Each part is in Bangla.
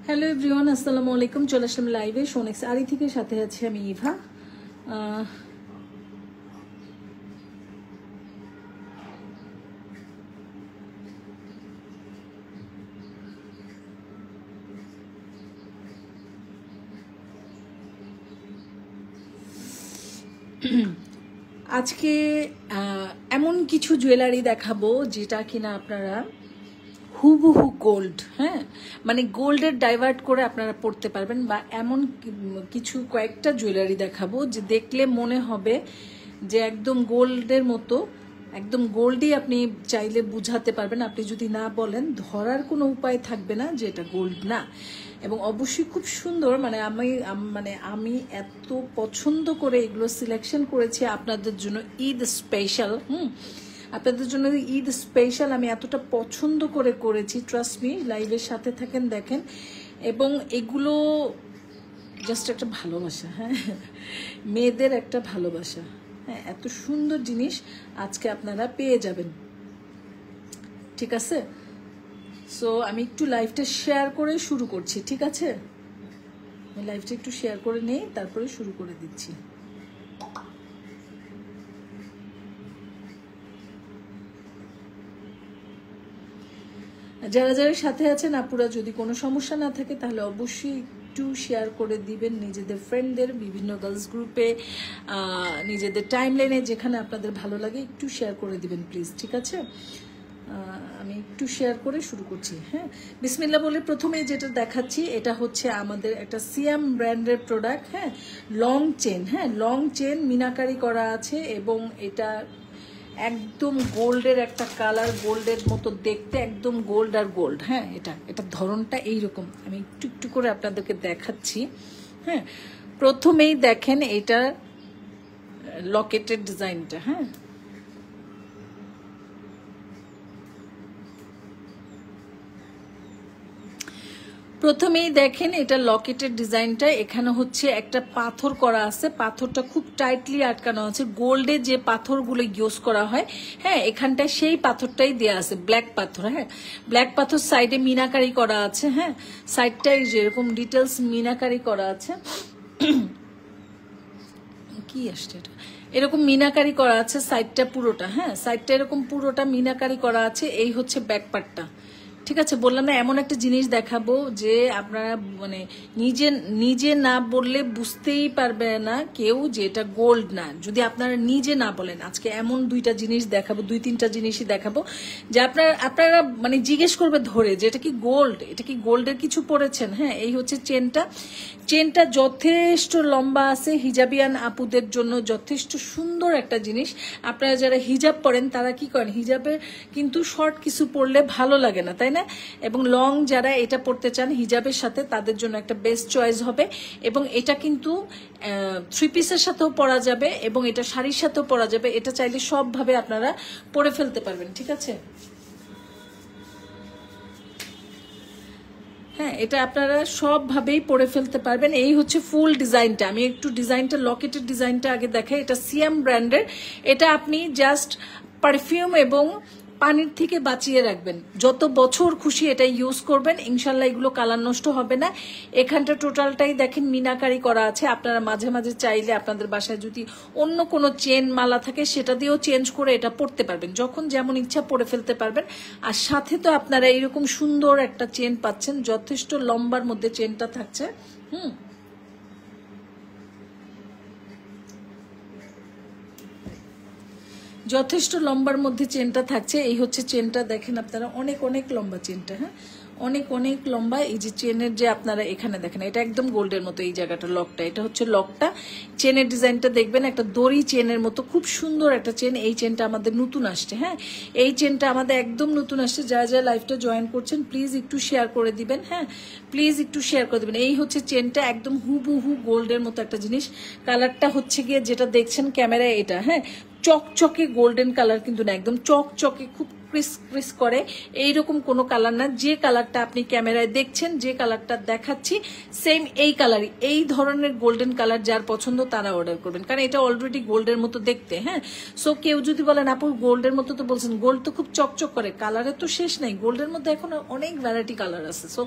হ্যালো এভরিওয়ান, আসসালামু আলাইকুম। চলে আসলাম লাইভে সোনেক্স আরি থেকে, সাথে আছি আমি ইভা। আজকে এমন কিছু জুয়েলারি দেখাবো যেটা কিনা আপনারা হুবহু গোল্ড, হ্যাঁ, মানে গোল্ডের ডাইভার্ট করে আপনারা পড়তে পারবেন, বা এমন কিছু কয়েকটা জুয়েলারি দেখাবো যে দেখলে মনে হবে যে একদম গোল্ডের মতো, একদম গোল্ডই আপনি চাইলে বুঝাতে পারবেন। আপনি যদি না বলেন, ধরার কোনো উপায় থাকবে না যে এটা গোল্ড না। এবং অবশ্যই খুব সুন্দর, আমি এত পছন্দ করে এগুলো সিলেকশন করেছি আপনাদের জন্য ঈদ স্পেশাল। আপনাদের জন্য ঈদ স্পেশাল আমি এতটা পছন্দ করে করেছি, ট্রাস্ট মি। লাইভের সাথে থাকেন, দেখেন। এবং এগুলো জাস্ট একটা ভালোবাসা, হ্যাঁ, মেয়েদের একটা ভালোবাসা। হ্যাঁ, এত সুন্দর জিনিস আজকে আপনারা পেয়ে যাবেন, ঠিক আছে? সো আমি একটু লাইভটা শেয়ার করে শুরু করছি, ঠিক আছে? আমি লাইভটা একটু শেয়ার করে নেই, তারপরে শুরু করে দিচ্ছি। যারা যারা সাথে আছেন আপুরা, যদি কোনো সমস্যা না থাকে তাহলে অবশ্যই একটু শেয়ার করে দিবেন নিজেদের ফ্রেন্ডদের, বিভিন্ন গার্লস গ্রুপে, নিজেদের টাইম লাইনে, যেখানে আপনাদের ভালো লাগে একটু শেয়ার করে দিবেন প্লিজ, ঠিক আছে? আমি একটু শেয়ার করে শুরু করছি। হ্যাঁ, বিসমিল্লাহ বলে প্রথমে যেটা দেখাচ্ছি, এটা হচ্ছে আমাদের একটা সিয়াম ব্র্যান্ডের প্রোডাক্ট। হ্যাঁ, লং চেন, হ্যাঁ, লং চেন মিনাকারি করা আছে, এবং এটা একদম গোল্ডের একটা কালার, গোল্ডের মতো দেখতে, একদম গোল্ড আর গোল্ড। হ্যাঁ, এটা ধরনটা এইরকম। আমি একটু একটু করে আপনাদেরকে দেখাচ্ছি। হ্যাঁ, প্রথমেই দেখেন এটা লকেটের ডিজাইনটা। হ্যাঁ, প্রথমেই দেখেন এটা লকেটের ডিজাইনটা। এখানে হচ্ছে একটা পাথর করা আছে, পাথরটা খুব টাইটলি আটকানো আছে। গোল্ডে যে পাথরগুলো ইউজ করা হয়, হ্যাঁ, এখানটায় সেই পাথরটাই দেওয়া আছে, ব্ল্যাক পাথর। হ্যাঁ, ব্ল্যাক পাথর, সাইডে মিনাকারি করা আছে। হ্যাঁ, সাইডটাই যেরকম ডিটেলস মিনাকারি করা আছে। কি আসছে এটা, এরকম মিনাকারি করা আছে সাইডটা পুরোটা। হ্যাঁ, সাইডটা এরকম পুরোটা মিনাকারি করা আছে। এই হচ্ছে ব্যাক পার্টটা, ঠিক আছে? বললাম না, এমন একটা জিনিস দেখাবো যে আপনারা মানে নিজে নিজে না বললে বুঝতেই পারবে না কেউ যে এটা গোল্ড না, যদি আপনারা নিজে না বলেন। আজকে এমন দুইটা জিনিস দেখাবো, দুই তিনটা জিনিসই দেখাবো যে আপনারা মানে জিজ্ঞেস করবে ধরে যে এটা কি গোল্ড, এটা কি গোল্ডের কিছু পরেছেন? হ্যাঁ, এই হচ্ছে চেনটা যথেষ্ট লম্বা আছে, হিজাবিয়ান আপুদের জন্য যথেষ্ট সুন্দর একটা জিনিস। আপনারা যারা হিজাব পরেন তারা কি করেন, হিজাবের কিন্তু শর্ট কিছু পরলে ভালো লাগে না, তাই না? এবং লং যারা এটা পরতে চান হিজাবের সাথে, তাদের জন্য একটা বেস্ট চয়েস হবে। এবং এটা কিন্তু থ্রি পিসের সাথেও পরা যাবে, এবং এটা শাড়ির সাথেও পরা যাবে। এটা চাইলে সবভাবে আপনারা পরে ফেলতে পারবেন, ঠিক আছে? হ্যাঁ, এটা আপনারা সবভাবেই পরে ফেলতে পারবেন। এই হচ্ছে ফুল ডিজাইনটা। আমি একটু ডিজাইনটা, লকেটের ডিজাইনটা আগে দেখাই। এটা সিয়াম ব্র্যান্ডের। এটা আপনি জাস্ট পারফিউম এবং পানির থেকে বাঁচিয়ে রাখবেন, যত বছর খুশি এটা ইউজ করবেন, ইনশাল্লাহ এগুলো কালার নষ্ট হবে না। এখানটা টোটালটাই দেখেন মিনাকারি করা আছে। আপনারা মাঝে মাঝে চাইলে আপনাদের বাসায় যদি অন্য কোনো চেন মালা থাকে সেটা দিয়েও চেঞ্জ করে এটা পরতে পারবেন, যখন যেমন ইচ্ছা পরে ফেলতে পারবেন। আর সাথে তো আপনারা এইরকম সুন্দর একটা চেন পাচ্ছেন, যথেষ্ট লম্বার মধ্যে চেনটা থাকছে। যথেষ্ট লম্বার মধ্যে চেনটা থাকছে। এই হচ্ছে চেনটা, দেখেন আপনারা, অনেক অনেক লম্বা চেনটা। হ্যাঁ, অনেক অনেক লম্বা। এই যে চেনের যে আপনারা এখানে দেখেন, এটা একদম গোল্ডের মতো। এই জায়গাটা লকটা, এটা হচ্ছে লকটা। চেনের ডিজাইনটা দেখবেন একটা দড়ি চেনের মতো, খুব সুন্দর একটা চেন। এই চেনটা আমাদের নতুন আসছে। হ্যাঁ, এই চেনটা আমাদের একদম নতুন আসছে। যারা যারা লাইভটা জয়েন করছেন প্লিজ একটু শেয়ার করে দিবেন। হ্যাঁ, প্লিজ একটু শেয়ার করে দিবেন। এই হচ্ছে চেনটা, একদম হুবহু গোল্ডের মতো একটা জিনিস। কালারটা হচ্ছে গিয়ে যেটা দেখছেন ক্যামেরায় এটা, হ্যাঁ, চকচকে গোল্ডেন কালার কিন্তু না, একদম চকচকে, খুব ক্রিস ক্রিস করে এইরকম কোনো কালার না। যে কালারটা আপনি ক্যামেরায় দেখছেন, যে কালারটা দেখাচ্ছি সেম এই কালারই, এই ধরনের গোল্ডেন কালার যার পছন্দ তারা অর্ডার করবেন, কারণ এটা অলরেডি গোল্ডের মতো দেখতে। হ্যাঁ, সো কেউ যদি বলেন আপু গোল্ডের মতো, তো বলছেন গোল্ড তো খুব চকচক করে, কালারের তো শেষ নাই, গোল্ডের মধ্যে এখন অনেক ভ্যারাইটি কালার আছে। সো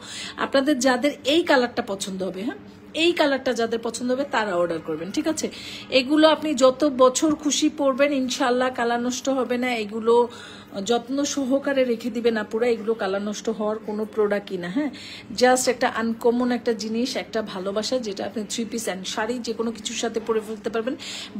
আপনাদের যাদের এই কালারটা পছন্দ হবে, হ্যাঁ এই কালারটা যাদের পছন্দ হবে তারা অর্ডার করবেন, ঠিক আছে। এগুলো আপনি যত বছর খুশি পরবেন ইনশাল্লাহ কালার নষ্ট হবে না। এগুলো যত্ন সহকারে রেখে দিবেন আপুরা, এগুলো কালার নষ্ট হওয়ার কোনো প্রোডাক্টই না। হ্যাঁ, জাস্ট একটা আনকমন একটা জিনিস, একটা ভালোবাসা, যেটা আপনি 3 পিস অ্যান্ড শাড়ি যে কোনো কিছুর সাথে পরে ফেলতে পারবেন।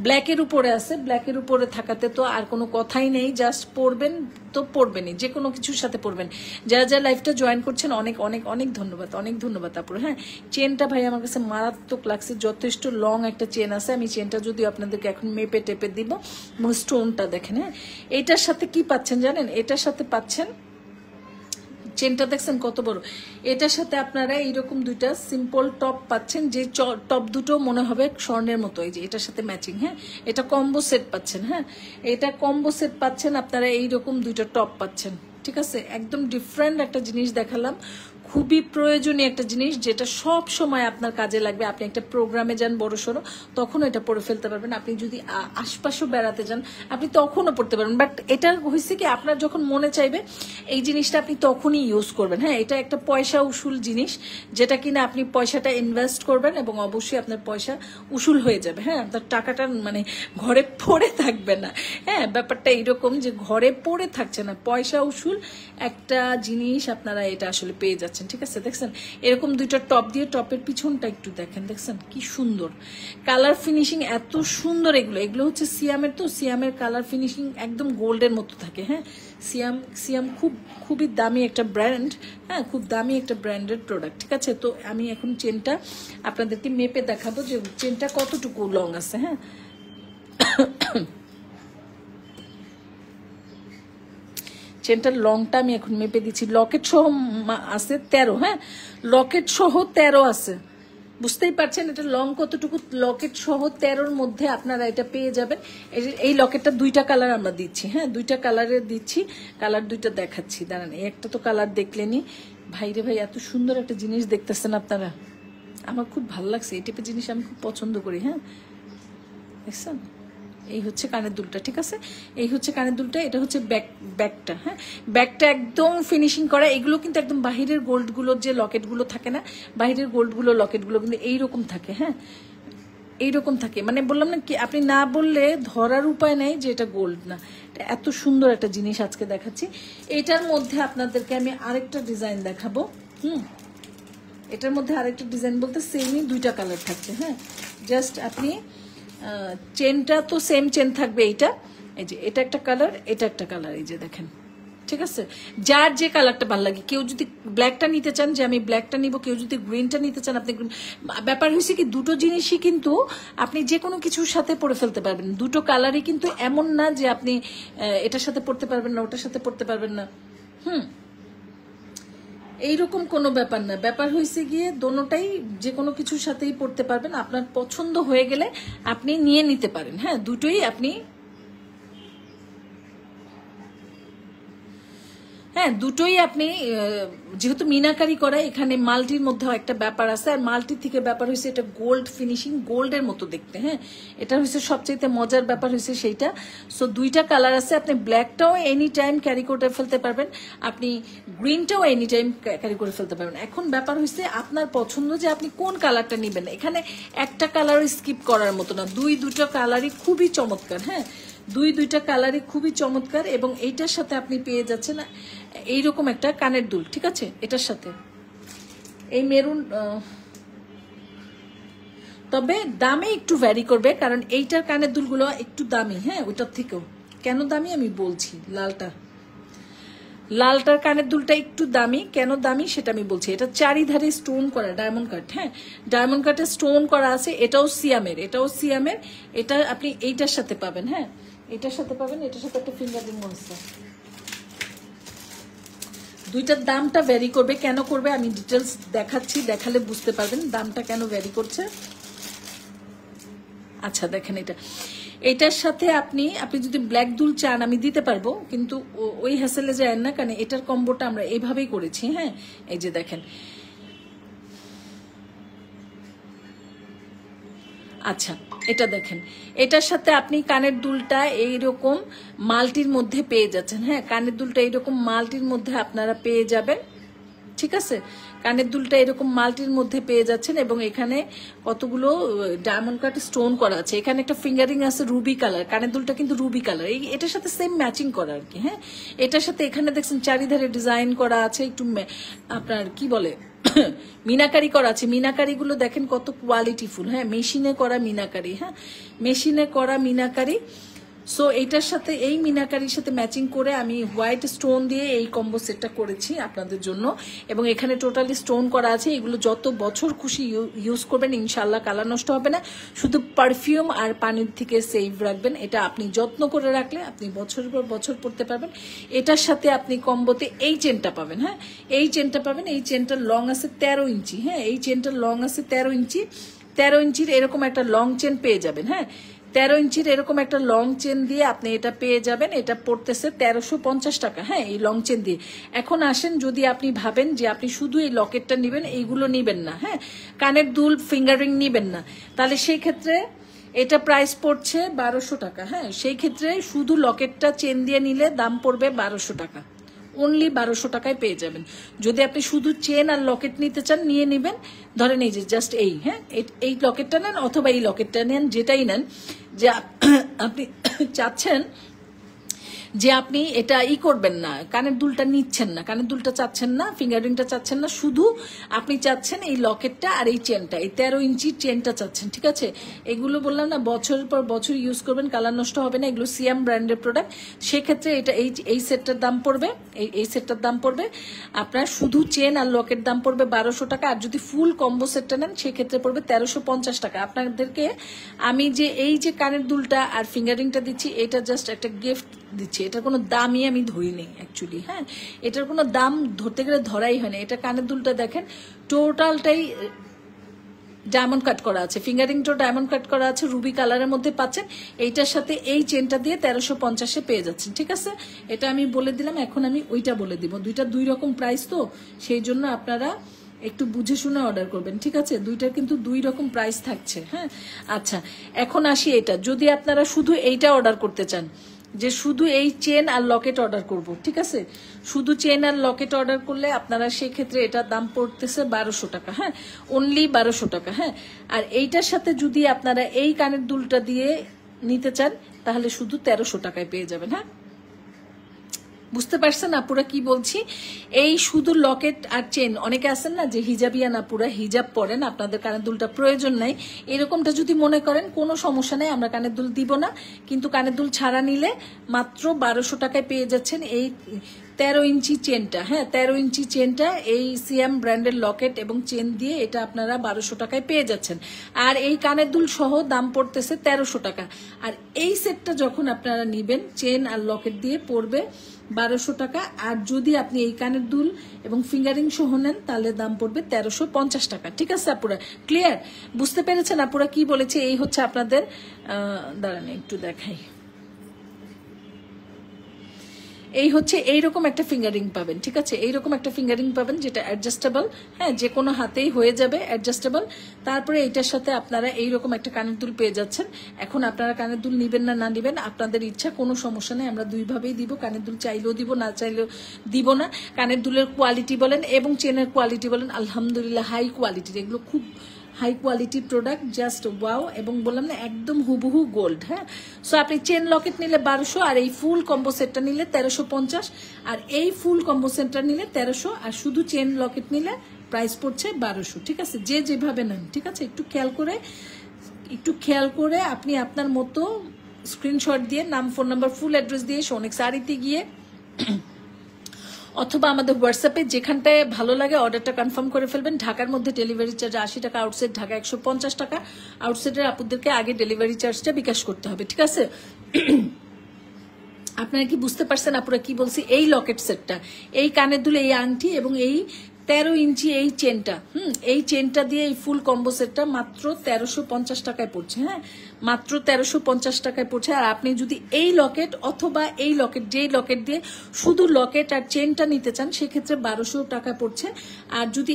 ব্ল্যাকের উপরে আছে, ব্ল্যাকের উপরে থাকাতে তো আর কোনো কথাই নেই, জাস্ট পরবেন তো পরবেনই, যে কোনো কিছুর সাথে পরবেন। যারা যারা লাইফটা জয়েন করছেন অনেক অনেক অনেক ধন্যবাদ, অনেক ধন্যবাদ আপুরা। হ্যাঁ, চেনটা ভাই আমার কাছে মারাত্মক লাগছে, যথেষ্ট লং একটা চেন আছে। আমি চেনটা যদি আপনাদেরকে এখন মেপে টেপে দিব, এবং স্টোনটা দেখেন। হ্যাঁ, এটার সাথে কি পাচ্ছেন জানেন, এটার সাথে পাচ্ছেন, চেনটা দেখছেন কত বড়, এটার সাথে আপনারা এইরকম দুইটা সিম্পল টপ পাচ্ছেন, যে টপ দুটো মনে হবে স্বর্ণের মতো, এই যে এটার সাথে ম্যাচিং। হ্যাঁ, এটা কম্বো সেট পাচ্ছেন। হ্যাঁ, এটা কম্বো সেট পাচ্ছেন, আপনারা এইরকম দুইটা টপ পাচ্ছেন, ঠিক আছে। একদম ডিফারেন্ট একটা জিনিস দেখালাম, খুবই প্রয়োজনীয় একটা জিনিস, যেটা সব সময় আপনার কাজে লাগবে। আপনি একটা প্রোগ্রামে যান বড়সড়, তখন এটা পরে ফেলতে পারবেন। আপনি যদি আশপাশেও বেড়াতে যান আপনি তখনও পড়তে পারবেন। বাট এটা হয়েছে কি, আপনার যখন মনে চাইবে এই জিনিসটা আপনি তখনই ইউজ করবেন। হ্যাঁ, এটা একটা পয়সা উসুল জিনিস, যেটা কিনা আপনি পয়সাটা ইনভেস্ট করবেন এবং অবশ্যই আপনার পয়সা উসুল হয়ে যাবে। হ্যাঁ, আপনার টাকাটা মানে ঘরে পড়ে থাকবে না। হ্যাঁ, ব্যাপারটা এইরকম যে ঘরে পড়ে থাকছে না, পয়সা উসুল একটা জিনিস আপনারা এটা আসলে পেয়ে যাচ্ছেন, ঠিক আছে। দেখছেন এরকম দুইটা টপ দিয়ে, টপের পিছনটা একটু দেখেন, দেখছেন কি সুন্দর কালার ফিনিশিং, এত সুন্দর। এগুলো হচ্ছে সিয়ামের, তো সিয়ামের কালার ফিনিশিং একদম গোল্ডের মতো থাকে। হ্যাঁ, সিয়াম খুবই দামি একটা ব্র্যান্ড। হ্যাঁ, খুব দামি একটা ব্র্যান্ডের প্রোডাক্ট, ঠিক আছে। তো আমি এখন চেনটা আপনাদেরকে মেপে দেখাবো যে চেনটা কতটুকু লং আছে। হ্যাঁ, চেনটার লংটা আমি এখন মেপে দিচ্ছি। লকেট সহ আছে 13। হ্যাঁ, লকেট সহ 13 আছে, বুঝতেই পারছেন এটা লং কতটুকু। লকেট সহ 13-র মধ্যে আপনারা এটা পেয়ে যাবেন। এই লকেটটা দুইটা কালার আমরা দিচ্ছি। হ্যাঁ, দুইটা কালারের দিচ্ছি, কালার দুইটা দেখাচ্ছি। দাঁড়ান, এই একটা তো কালার দেখলেনি। ভাইরে ভাই, এত সুন্দর একটা জিনিস দেখতেছেন আপনারা, আমার খুব ভালো লাগছে। এই টাইপের জিনিস আমি খুব পছন্দ করি। হ্যাঁ, দেখছেন এই হচ্ছে কানের দুলটা, ঠিক আছে। এই হচ্ছে কানের দুলটা, এটা হচ্ছে ব্যাগটা। হ্যাঁ, ব্যাগটা একদম ফিনিশিং করা। এগুলো কিন্তু একদম বাহিরের গোল্ডগুলোর যে লকেটগুলো থাকে না, বাহিরের গোল্ডগুলো লকেটগুলো কিন্তু এইরকম থাকে। হ্যাঁ, এইরকম থাকে, মানে বললাম না কি, আপনি না বললে ধরার উপায় নেই যে এটা গোল্ড না। এত সুন্দর একটা জিনিস আজকে দেখাচ্ছি। এটার মধ্যে আপনাদেরকে আমি আরেকটা ডিজাইন দেখাবো। এটার মধ্যে আরেকটা ডিজাইন বলতে সেমই দুইটা কালার থাকছে। হ্যাঁ, জাস্ট আপনি চেনটা তো সেম চেন থাকবে। এইটা, এই যে এটা একটা কালার, এটা একটা কালার, এই যে দেখেন, ঠিক আছে। যার যে কালারটা ভালো লাগে, কেউ যদি ব্ল্যাকটা নিতে চান যে আমি ব্ল্যাকটা নিব, কেউ যদি গ্রিনটা নিতে চান আপনি গ্রিন। ব্যাপার হয়েছে কি, দুটো জিনিসই কিন্তু আপনি যে কোনো কিছুর সাথে পরে ফেলতে পারবেন। দুটো কালারই কিন্তু এমন না যে আপনি এটার সাথে পড়তে পারবেন না, ওটার সাথে পড়তে পারবেন না। এইরকম কোনো ব্যাপার না। ব্যাপার হয়েছে গিয়ে দোনোটাই যে কোনো কিছুর সাথেই পড়তে পারবেন। আপনার পছন্দ হয়ে গেলে আপনি নিয়ে নিতে পারেন। হ্যাঁ, দুটোই আপনি, হ্যাঁ দুটোই আপনি, যেহেতু মিনাকারি করা, এখানে মাল্টির মধ্যে একটা ব্যাপার আছে। আর মাল্টির থেকে ব্যাপার হয়েছে এটা গোল্ড ফিনিশিং, গোল্ডের মতো দেখতে। হ্যাঁ, এটা হচ্ছে সবচেয়ে মজার ব্যাপার হয়েছে সেইটা। সো দুইটা কালার আছে, আপনি ব্ল্যাকটাও এনি টাইম ক্যারি করে ফেলতে পারবেন, আপনি গ্রিনটাও এনি টাইম ক্যারি করে ফেলতে পারবেন। এখন ব্যাপার হয়েছে আপনার পছন্দ যে আপনি কোন কালারটা নেবেন। এখানে একটা কালার স্কিপ করার মতো না, দুটো কালারই খুবই চমৎকার। হ্যাঁ, দুইটা কালারই খুবই চমৎকার। এবং এইটার সাথে আপনি পেয়ে যাচ্ছেন এইরকম একটা কানের দুল, ঠিক আছে। এটার সাথে এই মেরুন, তবে দামে একটু ভ্যারি করবে, কারণ এইটার কানের দুলগুলো একটু দামি। হ্যাঁ, ওইটার থেকেও কেন দামি আমি বলছি। লালটার কানের দুলটা একটু দামি, কেন দামি সেটা আমি বলছি। এটা চারিধারে স্টোন করা, ডায়মন্ড কাট। হ্যাঁ, ডায়মন্ড কাটে স্টোন করা আছে। এটাও সিয়ামের। এটা আপনি এইটার সাথে পাবেন। হ্যাঁ, এটার সাথে পাবেন, এটার সাথে একটা ফিঙ্গারিং আছে। দুইটার দামটা ভ্যারি করবে, কেন করবে আমি ডিটেলস দেখাচ্ছি, দেখালে বুঝতে পারবেন দামটা কেন ভ্যারি করছে। আচ্ছা দেখেন, এটার সাথে আপনি যদি ব্ল্যাক দুল চান আমি দিতে পারবো, কিন্তু ওই হ্যাসেলে যায় না, কারণ এটার কম্বোটা আমরা এইভাবেই করেছি। হ্যাঁ, এই যে দেখেন। আচ্ছা, এটা দেখেন, এটার সাথে আপনি কানের দুলটা এইরকম মাল্টির মধ্যে পেয়ে যাচ্ছেন। হ্যাঁ, কানের দুলটা এইরকম মাল্টির মধ্যে আপনারা পেয়ে যাবেন, ঠিক আছে। কানের দুলটা এরকম মাল্টির মধ্যে পেয়ে যাচ্ছেন, এবং এখানে কতগুলো ডায়মন্ড কাট স্টোন করা আছে। এখানে একটা ফিঙ্গারিং আছে রুবি কালার, কানের দুলটা কিন্তু রুবি কালার, এই এটার সাথে সেম ম্যাচিং করা আর কি। হ্যাঁ, এটার সাথে এখানে দেখছেন চারিধারে ডিজাইন করা আছে, একটু আপনার কি বলে মিনাকারি করা আছে। মিনাকারিগুলো দেখেন কত কোয়ালিটিফুল। হ্যাঁ, মেশিনে করা মিনাকারি। হ্যাঁ, মেশিনে করা মিনাকারি। সো এইটার সাথে এই মিনাকারির সাথে ম্যাচিং করে আমি হোয়াইট স্টোন দিয়ে এই কম্বো সেটটা করেছি আপনাদের জন্য, এবং এখানে টোটালি স্টোন করা আছে। এগুলো যত বছর খুশি ইউজ করবেন, ইনশাল্লাহ কালার নষ্ট হবে না। শুধু পারফিউম আর পানির থেকে সেভ রাখবেন। এটা আপনি যত্ন করে রাখলে আপনি বছরের পর বছর পরতে পারবেন। এটার সাথে আপনি কম্বোতে এই চেনটা পাবেন। হ্যাঁ, এই চেনটা পাবেন। এই চেনটার লং আছে 13 ইঞ্চি। হ্যাঁ, এই চেনটার লং আছে 13 ইঞ্চি। 13 ইঞ্চির এরকম একটা লং চেন পেয়ে যাবেন। হ্যাঁ, 13 ইঞ্চির এরকম একটা লং চেন দিয়ে আপনি এটা পেয়ে যাবেন। এটা পড়তেছে 1350 টাকা। হ্যাঁ, এই লং চেন দিয়ে। এখন আসেন, যদি আপনি ভাবেন যে আপনি শুধু এই লকেটটা নিবেন, এইগুলো নিবেন না, হ্যাঁ, কানের দুল ফিঙ্গারিং নিবেন না, তাহলে সেই ক্ষেত্রে এটা প্রাইস পড়ছে 1200 টাকা। হ্যাঁ, সেই ক্ষেত্রে শুধু লকেটটা চেন দিয়ে নিলে দাম পড়বে 1200 টাকা। অনলি 1200 টাকায় পেয়ে যাবেন। যদি আপনি শুধু চেন আর লকেট নিতে চান, নিয়ে নেবেন। ধরেন এই যে জাস্ট এই, হ্যাঁ, এই লকেটটা নেন অথবা এই লকেটটা নেন, যেটাই নেন, যে আপনি চাচ্ছেন যে আপনি এটা করবেন না, কানের দুলটা নিচ্ছেন না, কানের দুলটা চাচ্ছেন না, ফিঙ্গারিংটা চাচ্ছেন না, শুধু আপনি চাচ্ছেন এই লকেটটা আর এই চেনটা, এই 13 ইঞ্চির চেনটা চাচ্ছেন, ঠিক আছে। এগুলো বললাম না বছরের পর বছর ইউজ করবেন, কালার নষ্ট হবে না। এগুলো সিয়াম ব্র্যান্ডের প্রোডাক্ট। সেক্ষেত্রে এটা এই সেটটার দাম পড়বে, এই সেটটার দাম পড়বে আপনার শুধু চেন আর লকেট দাম পড়বে 1200 টাকা। আর যদি ফুল কম্বো সেটটা নেন সেক্ষেত্রে পড়বে 1350 টাকা। আপনাদেরকে আমি এই যে কানের দুলটা আর ফিঙ্গারিংটা দিচ্ছি, এটা জাস্ট একটা গিফট দিচ্ছি। এটার কোনো দামই আমি ধরিনি অ্যাকচুয়ালি। হ্যাঁ, এটার কোনো দাম ধরতে গেলে ধরাই হয় না। এটা কানের দুলটা দেখেন টোটালটাই ডায়মন্ড কাট করা আছে, ফিঙ্গারিংটাও ডায়মন্ড কাট করা আছে, রুবি কালারের মধ্যে পাচ্ছেন। এইটার সাথে এই চেনটা দিয়ে 1350-এ পেয়ে যাচ্ছেন, ঠিক আছে। এটা আমি বলে দিলাম। এখন আমি ওইটা বলে দিব। দুইটা দুই রকম প্রাইস, তো সেই জন্য আপনারা একটু বুঝে শুনে অর্ডার করবেন, ঠিক আছে। দুইটার কিন্তু দুই রকম প্রাইস থাকছে। হ্যাঁ, আচ্ছা, এখন আসি এটা। যদি আপনারা শুধু এইটা অর্ডার করতে চান, যে শুধু এই চেন আর লকেট অর্ডার করব, ঠিক আছে, শুধু চেন আর লকেট অর্ডার করলে আপনারা সেক্ষেত্রে এটার দাম পড়তেছে 1200 টাকা। হ্যাঁ, অনলি 1200 টাকা। হ্যাঁ, আর এইটার সাথে যদি আপনারা এই কানের দুলটা দিয়ে নিতে চান, তাহলে শুধু 1300 টাকায় পেয়ে যাবেন। হ্যাঁ, বুঝতে পারছেন আপুরা কি বলছি? এই শুধু লকেট আর চেন, অনেকে আছেন না যে হিজাবিয়ান আপুরা, হিজাব পরেন, আপনাদের কানের দুলটা প্রয়োজন নাই, এরকমটা যদি মনে করেন কোনো সমস্যা নেই, আমরা কানের দুল দিব না। কিন্তু কানের দুল ছাড়া নিলে মাত্র 1200 টাকায় পেয়ে যাচ্ছেন এই 13 ইঞ্চি চেনটা। হ্যাঁ, 13 ইঞ্চি চেনটা, এই সিএম ব্র্যান্ডের লকেট এবং চেন দিয়ে এটা আপনারা 1200 টাকায় পেয়ে যাচ্ছেন। আর এই কানের দুল সহ দাম পড়তেছে 1300 টাকা। আর এই সেটটা যখন আপনারা নিবেন, চেন আর লকেট দিয়ে পড়বে 1200 টাকা। আর যদি আপনি এই কানের দুল এবং ফিঙ্গারিং সহ নেন, তাহলে দাম পড়বে 1350 টাকা। ঠিক আছে আপুরা, ক্লিয়ার? বুঝতে পেরেছেন আপুরা কি বলেছে? এই হচ্ছে আপনাদের, দাঁড়ান একটু দেখাই। এই হচ্ছে এইরকম একটা ফিঙ্গারিং পাবেন, ঠিক আছে, এইরকম একটা ফিঙ্গারিং পাবেন যেটা অ্যাডজাস্টেবল। হ্যাঁ, যে কোনো হাতেই হয়ে যাবে, অ্যাডজাস্টেবল। তারপরে এইটার সাথে আপনারা এইরকম একটা কানের দুল পেয়ে যাচ্ছেন। এখন আপনারা কানের দুল নিবেন না না নিবেন আপনাদের ইচ্ছা, কোনো সমস্যা নেই, আমরা দুইভাবেই দিব। কানের দুল চাইলেও দিব, না চাইলেও দিব না। কানের দুলের কোয়ালিটি বলেন এবং চেনের কোয়ালিটি বলেন, আলহামদুলিল্লাহ হাই কোয়ালিটির, এগুলো খুব high quality product, just wow. এবং বললাম না একদম হুবহু গোল্ড। হ্যাঁ, সো আপনি চেন লকেট নিলে 1200, আর এই ফুল কম্বো সেটটা নিলে 1350, আর এই ফুল কম্বো সেটটা নিলে 1300, আর শুধু চেন লকেট নিলে প্রাইস পড়ছে 1200। ঠিক আছে, যে যেভাবে নেন, ঠিক আছে, একটু খেয়াল করে আপনি আপনার মতো স্ক্রিনশট দিয়ে, নাম, ফোন নাম্বার, ফুল অ্যাড্রেস দিয়ে সৌনিক শাড়িতে গিয়ে অথবা আমাদের হোয়াটসঅ্যাপে যেখানটায় ভালো লাগে অর্ডারটা কনফার্ম করে ফেলবেন। ঢাকার মধ্যে ডেলিভারি চার্জ 80 টাকা, আউটসাইড ঢাকা 150 টাকা। আউটসাইডের আপুদেরকে আগে ডেলিভারি চার্জটা বিকাশ করতে হবে, ঠিক আছে। আপনারা কি বুঝতে পারছেন আপুরা কি বলছি? এই লকেট সেটটা, এই কানের দুল, এই আংটি এবং এই 13 ইঞ্চি এই চেনটা, এই চেনটা দিয়ে এই ফুল কম্বো সেটটা মাত্র 1350 টাকায় পড়ছে। হ্যাঁ, মাত্র 1350 টাকায় পড়ছে। আর আপনি যদি এই লকেট অথবা এই লকেট, যেই লকেট দিয়ে শুধু লকেট আর চেনটা নিতে চান সেক্ষেত্রে 1200 টাকা পড়ছে। আর যদি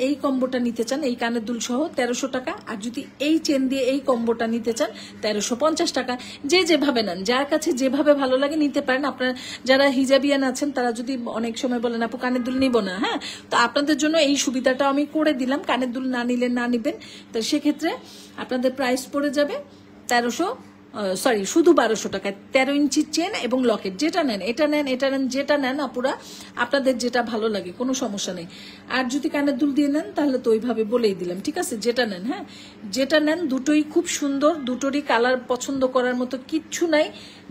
এই কম্বোটা নিতে চান, এই কানের দুল সহ 1300 টাকা। আর যদি এই চেন দিয়ে এই কম্বোটা নিতে চান 1350 টাকা। যে যেভাবে নেন, যার কাছে যেভাবে ভালো লাগে নিতে পারেন। আপনার যারা হিজাবিয়ান আছেন তারা যদি অনেক সময় বলেন আপু কানের দুল নিব না, হ্যাঁ, তো আপনাদের জন্য এই সুবিধাটা আমি করে দিলাম। কানের দুল না নিলে না নিবেন, তো সেক্ষেত্রে আপনাদের প্রাইস পড়ে যাবে 1300, শুধু 1200 টাকায় 13 ইঞ্চি চেন এবং লকেট। যেটা নেন, এটা নেন, এটা নেন, যেটা নেন আপুরা আপনাদের যেটা ভালো লাগে কোনো সমস্যা নেই। আর যদি কানের দুল দিয়ে নেন তাহলে তো ওইভাবে বলেই দিলাম, ঠিক আছে, যেটা নেন। হ্যাঁ, যেটা নেন দুটোই খুব সুন্দর, দুটোরই কালার পছন্দ করার মতো কিচ্ছু নাই।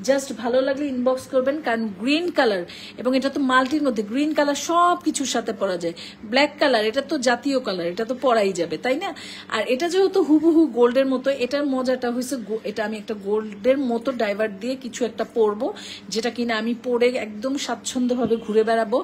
জাস্ট ভালো লাগলে ইনবক্স করবেন, কারণ গ্রিন কালার এবং এটা তো মাল্টির মধ্যে, গ্রিন কালার সব কিছুর সাথে পরা যায়। ব্ল্যাক কালার এটা তো জাতীয় কালার, এটা তো পরাই যাবে, তাই না? আর এটা যেহেতু হুবহু গোল্ডের মতো, এটার মজাটা হয়েছে এটা আমি একটা গোল্ডের মতো ডাইভার্ট দিয়ে কিছু একটা পরবো, যেটা কিনা আমি পরে একদম স্বাচ্ছন্দ্যভাবে ঘুরে বেড়াবো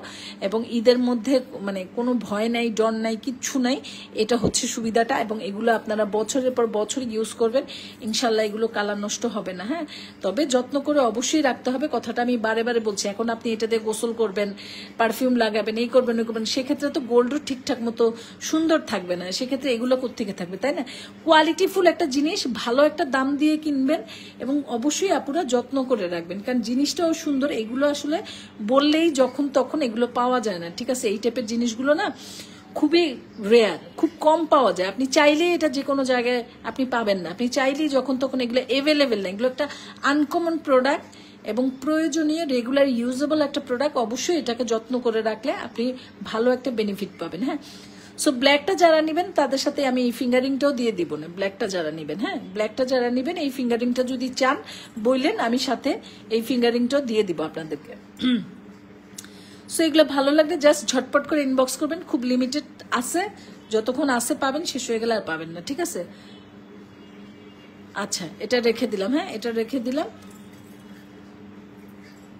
এবং ঈদের মধ্যে মানে কোনো ভয় নাই, ডর নাই, কিচ্ছু নাই। এটা হচ্ছে সুবিধাটা। এবং এগুলো আপনারা বছরের পর বছর ইউজ করবেন, ইনশাল্লাহ এগুলো কালার নষ্ট হবে না। হ্যাঁ, তবে যত্ন করে অবশ্যই রাখতে হবে, কথাটা আমি বারে বারে বলছি। এখন আপনি এটা দিয়ে গোসল করবেন, পারফিউম লাগাবেন, এই করবেন ওই করবেন, সেক্ষেত্রে তো গোল্ডও ঠিকঠাক মতো সুন্দর থাকবে না। সেক্ষেত্রে এগুলো কোত্থেকে থাকবে, তাই না? কোয়ালিটিফুল একটা জিনিস ভালো একটা দাম দিয়ে কিনবেন এবং অবশ্যই আপুরা যত্ন করে রাখবেন, কারণ জিনিসটাও সুন্দর। এগুলো আসলে বললেই যখন তখন এগুলো পাওয়া যায় না, ঠিক আছে? এই টাইপের জিনিসগুলো না খুবই রেয়ার, খুব কম পাওয়া যায়। আপনি চাইলে এটা যে কোনো জায়গায় আপনি পাবেন না, আপনি চাইলেই যখন তখন এগুলো অ্যাভেলেবেল না। এগুলো একটা আনকমন প্রোডাক্ট এবং প্রয়োজনীয় রেগুলার ইউজেবল একটা প্রোডাক্ট। অবশ্যই এটাকে যত্ন করে রাখলে আপনি ভালো একটা বেনিফিট পাবেন। হ্যাঁ, সো ব্ল্যাকটা যারা নেবেন তাদের সাথে আমি এই ফিঙ্গারিংটাও দিয়ে দিব না। ব্ল্যাকটা যারা নেবেন, হ্যাঁ, ব্ল্যাকটা যারা নেবেন এই ফিঙ্গারিংটা যদি চান বললেন, আমি সাথে এই ফিঙ্গারিংটাও দিয়ে দিব আপনাদেরকে। সো এগুলো ভালো লাগলে জাস্ট ঝটপট করে ইনবক্স করবেন। খুব লিমিটেড আছে, যতক্ষণ আছে পাবেন, শেষ হয়ে গেলে আর পাবেন না, ঠিক আছে? আচ্ছা, এটা রেখে দিলাম। হ্যাঁ, এটা রেখে দিলাম।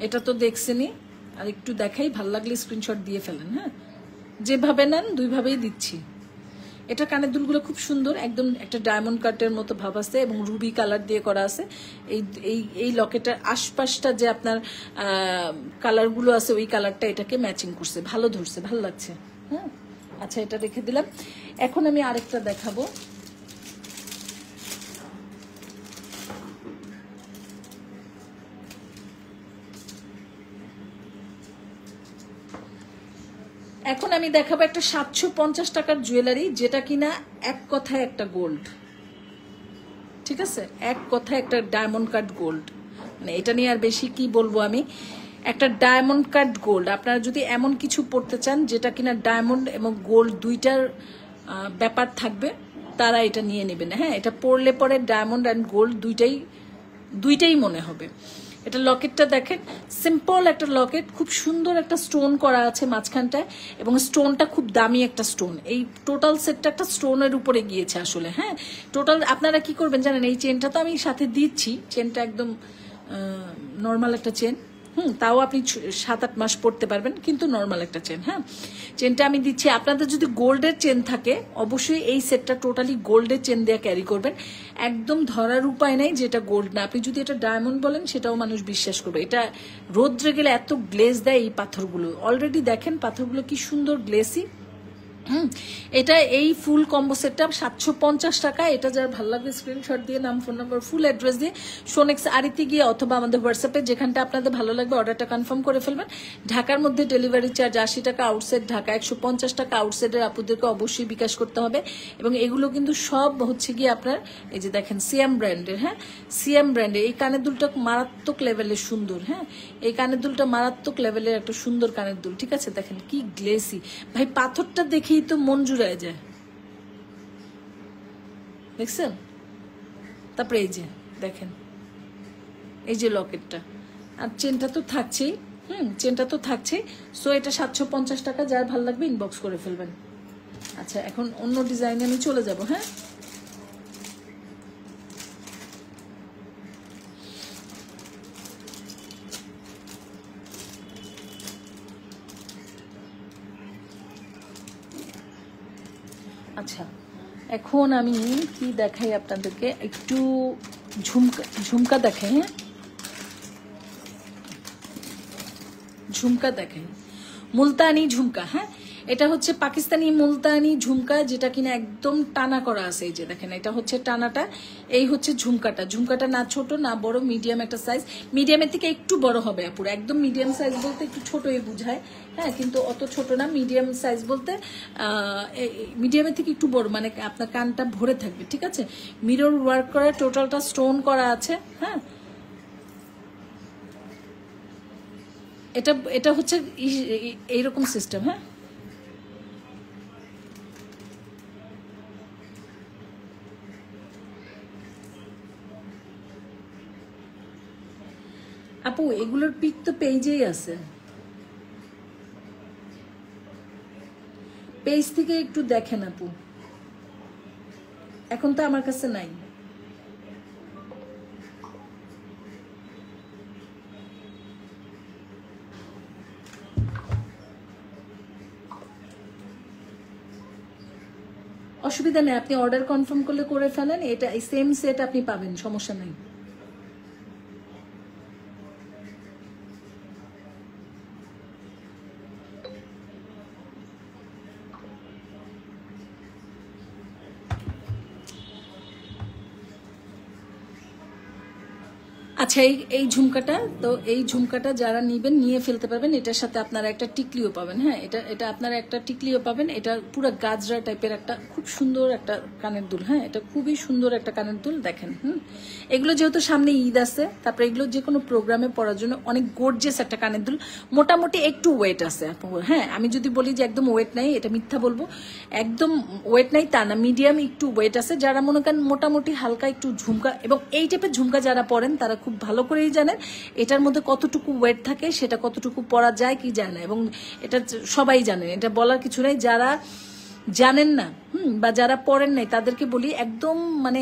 এটা তো দেখছেনই, আর একটু দেখাই, ভালো লাগলে স্ক্রিনশট দিয়ে ফেলেন। হ্যাঁ, যেভাবে নেন দুইভাবেই দিচ্ছি। এটা কানের দুলগুলো খুব সুন্দর, একদম একটা ডায়মন্ড কাটের মতো ভাব আছে এবং রুবি কালার দিয়ে করা আছে। এই এই এই লকেটের আশপাশটা যে আপনার কালারগুলো আছে ওই কালারটা এটাকে ম্যাচিং করছে, ভালো ধরছে, ভালো লাগছে। হ্যাঁ, আচ্ছা, এটা রেখে দিলাম। এখন আমি আরেকটা দেখাবো। এখন আমি দেখাবো একটা 750 টাকার জুয়েলারি, যেটা কিনা এক কথায় একটা গোল্ড, ঠিক আছে? এক কথায় একটা ডায়মন্ড কাট গোল্ড। মানে এটা নিয়ে আর বেশি কি বলবো আমি, একটা ডায়মন্ড কাট গোল্ড। আপনারা যদি এমন কিছু পড়তে চান যেটা কিনা ডায়মন্ড এবং গোল্ড দুইটার ব্যাপার থাকবে, তারা এটা নিয়ে নেবেন। হ্যাঁ, এটা পরলে পরে ডায়মন্ড অ্যান্ড গোল্ড দুইটাই মনে হবে। এটা লকেটটা দেখেন, সিম্পল একটা লকেট, খুব সুন্দর একটা স্টোন করা আছে মাঝখানটায় এবং স্টোনটা খুব দামি একটা স্টোন। এই টোটাল সেটটা একটা স্টোনের উপরে গিয়েছে আসলে। হ্যাঁ, টোটাল আপনারা কি করবেন জানেন, এই চেনটা তো আমি সাথে দিচ্ছি, চেনটা একদম নর্মাল একটা চেন। তাও আপনি 7-8 মাস পড়তে পারবেন, কিন্তু নর্মাল একটা চেন। হ্যাঁ, চেনটা আমি দিচ্ছি। আপনাদের যদি গোল্ডের চেন থাকে অবশ্যই এই সেটটা টোটালি গোল্ডের চেন দিয়ে ক্যারি করবেন, একদম ধরার উপায় নেই যেটা গোল্ড না। আপনি যদি এটা ডায়মন্ড বলেন সেটাও মানুষ বিশ্বাস করবে। এটা রোদ্রে গেলে এত গ্লেজ দেয় এই পাথরগুলো। অলরেডি দেখেন পাথরগুলো কি সুন্দর গ্লেসি। এটা এই ফুল কম্বো সেটটা 750 টাকা। এটা যার ভালো লাগবে স্ক্রিনশট দিয়ে নাম, ফোন নাম্বার, ফুল অ্যাড্রেস দিয়ে সোনেক্স আরিতে গিয়ে অথবা আমাদের হোয়াটসঅ্যাপে যেখানটা আপনাদের ভালো লাগবে অর্ডারটা কনফার্ম করে ফেলবেন। ঢাকার মধ্যে ডেলিভারি চার্জ 80 টাকা, আউটসাইড ঢাকা 150 টাকা। আউটসাইডের আপুদেরকে অবশ্যই বিকাশ করতে হবে। এবং এগুলো কিন্তু সব হচ্ছে গিয়ে আপনার এই যে দেখেন সিয়াম ব্র্যান্ডের। হ্যাঁ, সিয়াম ব্র্যান্ডের এই কানের দুলটা মারাত্মক লেভেলের সুন্দর। হ্যাঁ, এই কানের দুলটা মারাত্মক লেভেলের একটা সুন্দর কানের দুল, ঠিক আছে? দেখেন কি গ্লেসি, ভাই পাথরটা দেখেই তো মন জুড়ায় যায়, দেখছেন? তারপরে এই যে দেখেন, এই যে লকেটটা আর চেনটা তো থাকছেই। চেনটা তো থাকছেই। সো এটা 750 টাকা, যার ভালো লাগবে ইনবক্স করে ফেলবেন। আচ্ছা, এখন অন্য ডিজাইনে আমি চলে যাব। হ্যাঁ, আচ্ছা, এখন আমি কি দেখাই আপনাদেরকে, একটু ঝুমকা ঝুমকা দেখেন, হ্যাঁ ঝুমকা দেখেন, মুলতানি ঝুমকা। হ্যাঁ, এটা হচ্ছে পাকিস্তানি মুলতানি ঝুমকা, যেটা কিনা একদম টানা করা আছে। এই যে দেখেন, এটা হচ্ছে টানাটা, এই হচ্ছে ঝুমকাটা। ঝুমকাটা না ছোট না বড়, মিডিয়াম একটা সাইজ। মিডিয়ামের থেকে একটু বড় হবে আপুর, একদম মিডিয়াম সাইজ বলতে একটু ছোটই বুঝায়। হ্যাঁ, কিন্তু অত ছোট না, মিডিয়াম সাইজ বলতে মিডিয়ামের থেকে একটু বড়, মানে আপনার কানটা ভরে থাকবে। ঠিক আছে, মিরর ওয়ার্ক করা, টোটালটা স্টোন করা আছে। হ্যাঁ, এটা এটা হচ্ছে এইরকম সিস্টেম। হ্যাঁ, আপু এগুলোর পিক তো পেজেই আছে, পেজ থেকে একটু দেখেন আপু, এখন তো আমার কাছে নাই। অসুবিধা নেই, আপনি অর্ডার কনফার্ম করলে করে ফেলেন, এটা এই সেম সেট আপনি পাবেন, সমস্যা নাই। আচ্ছা, এই ঝুমকাটা তো, এই ঝুমকাটা যারা নিবেন নিয়ে ফেলতে পারবেন, এটার সাথে আপনারা একটা টিকলিও পাবেন। হ্যাঁ, এটা আপনারা একটা টিকলিও পাবেন। এটা পুরো গাজরা টাইপের একটা খুব সুন্দর একটা কানের দুল। হ্যাঁ, এটা খুবই সুন্দর একটা কানের দুল দেখেন। এগুলো যেহেতু সামনে ঈদ আছে, তারপরে এগুলো যে কোনো প্রোগ্রামে পড়ার জন্য অনেক গর্জিয়াস একটা কানের দুল। মোটামুটি একটু ওয়েট আছে। হ্যাঁ, আমি যদি বলি যে একদম ওয়েট নাই, এটা মিথ্যা বলবো। একদম ওয়েট নাই তা না, মিডিয়াম একটু ওয়েট আছে। যারা মনে করেন মোটামুটি হালকা একটু ঝুমকা, এবং এই টাইপের ঝুমকা যারা পরেন তারা খুব ভালো করেই জানেন এটার মধ্যে কতটুকু ওয়েট থাকে, সেটা কতটুকু পরা যায় কি যায় না, এবং এটা সবাই জানেন, এটা বলার কিছু নেই। যারা জানেন না বা যারা পরেন নাই তাদেরকে বলি, একদম মানে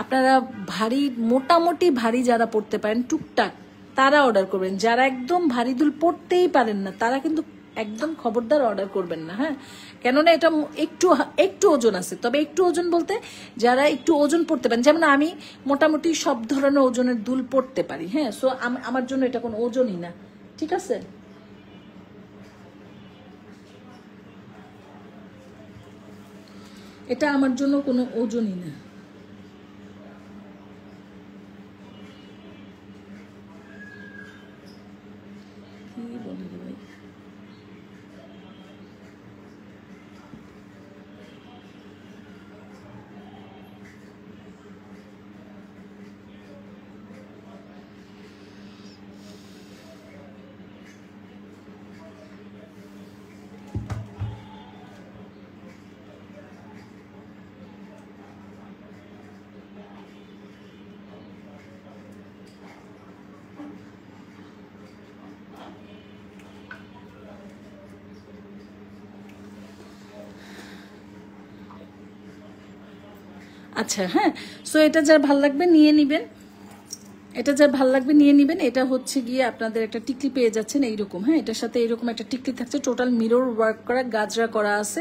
আপনারা ভারী, মোটামুটি ভারী যারা পড়তে পারেন টুকটাক, তারা অর্ডার করবেন। যারা একদম ভারী দুল পড়তেই পারেন না, তারা কিন্তু একদম খবরদার অর্ডার করবেন না। হ্যাঁ, কেননা এটা একটু একটু ওজন আছে। তবে একটু ওজন বলতে যারা একটু ওজন পড়তে পারেন, যেমন আমি মোটামুটি সব ধরনের ওজনের দুল পড়তে পারি। হ্যাঁ, সো আমার জন্য এটা কোনো ওজনই না। ঠিক আছে, এটা আমার জন্য কোনো ওজনই না। কি বলি রে ভাই, আচ্ছা। হ্যাঁ, সো এটা যার ভাল লাগবে নিয়ে নিবেন, এটা যার ভাল লাগবে নিয়ে নিবেন। এটা হচ্ছে গিয়ে আপনাদের একটা টিকলি পেয়ে যাচ্ছেন এইরকম। হ্যাঁ, এটার সাথে এরকম একটা টিকলি থাকছে, টোটাল মিরর ওয়ার্ক করা, গাজরা করা আছে।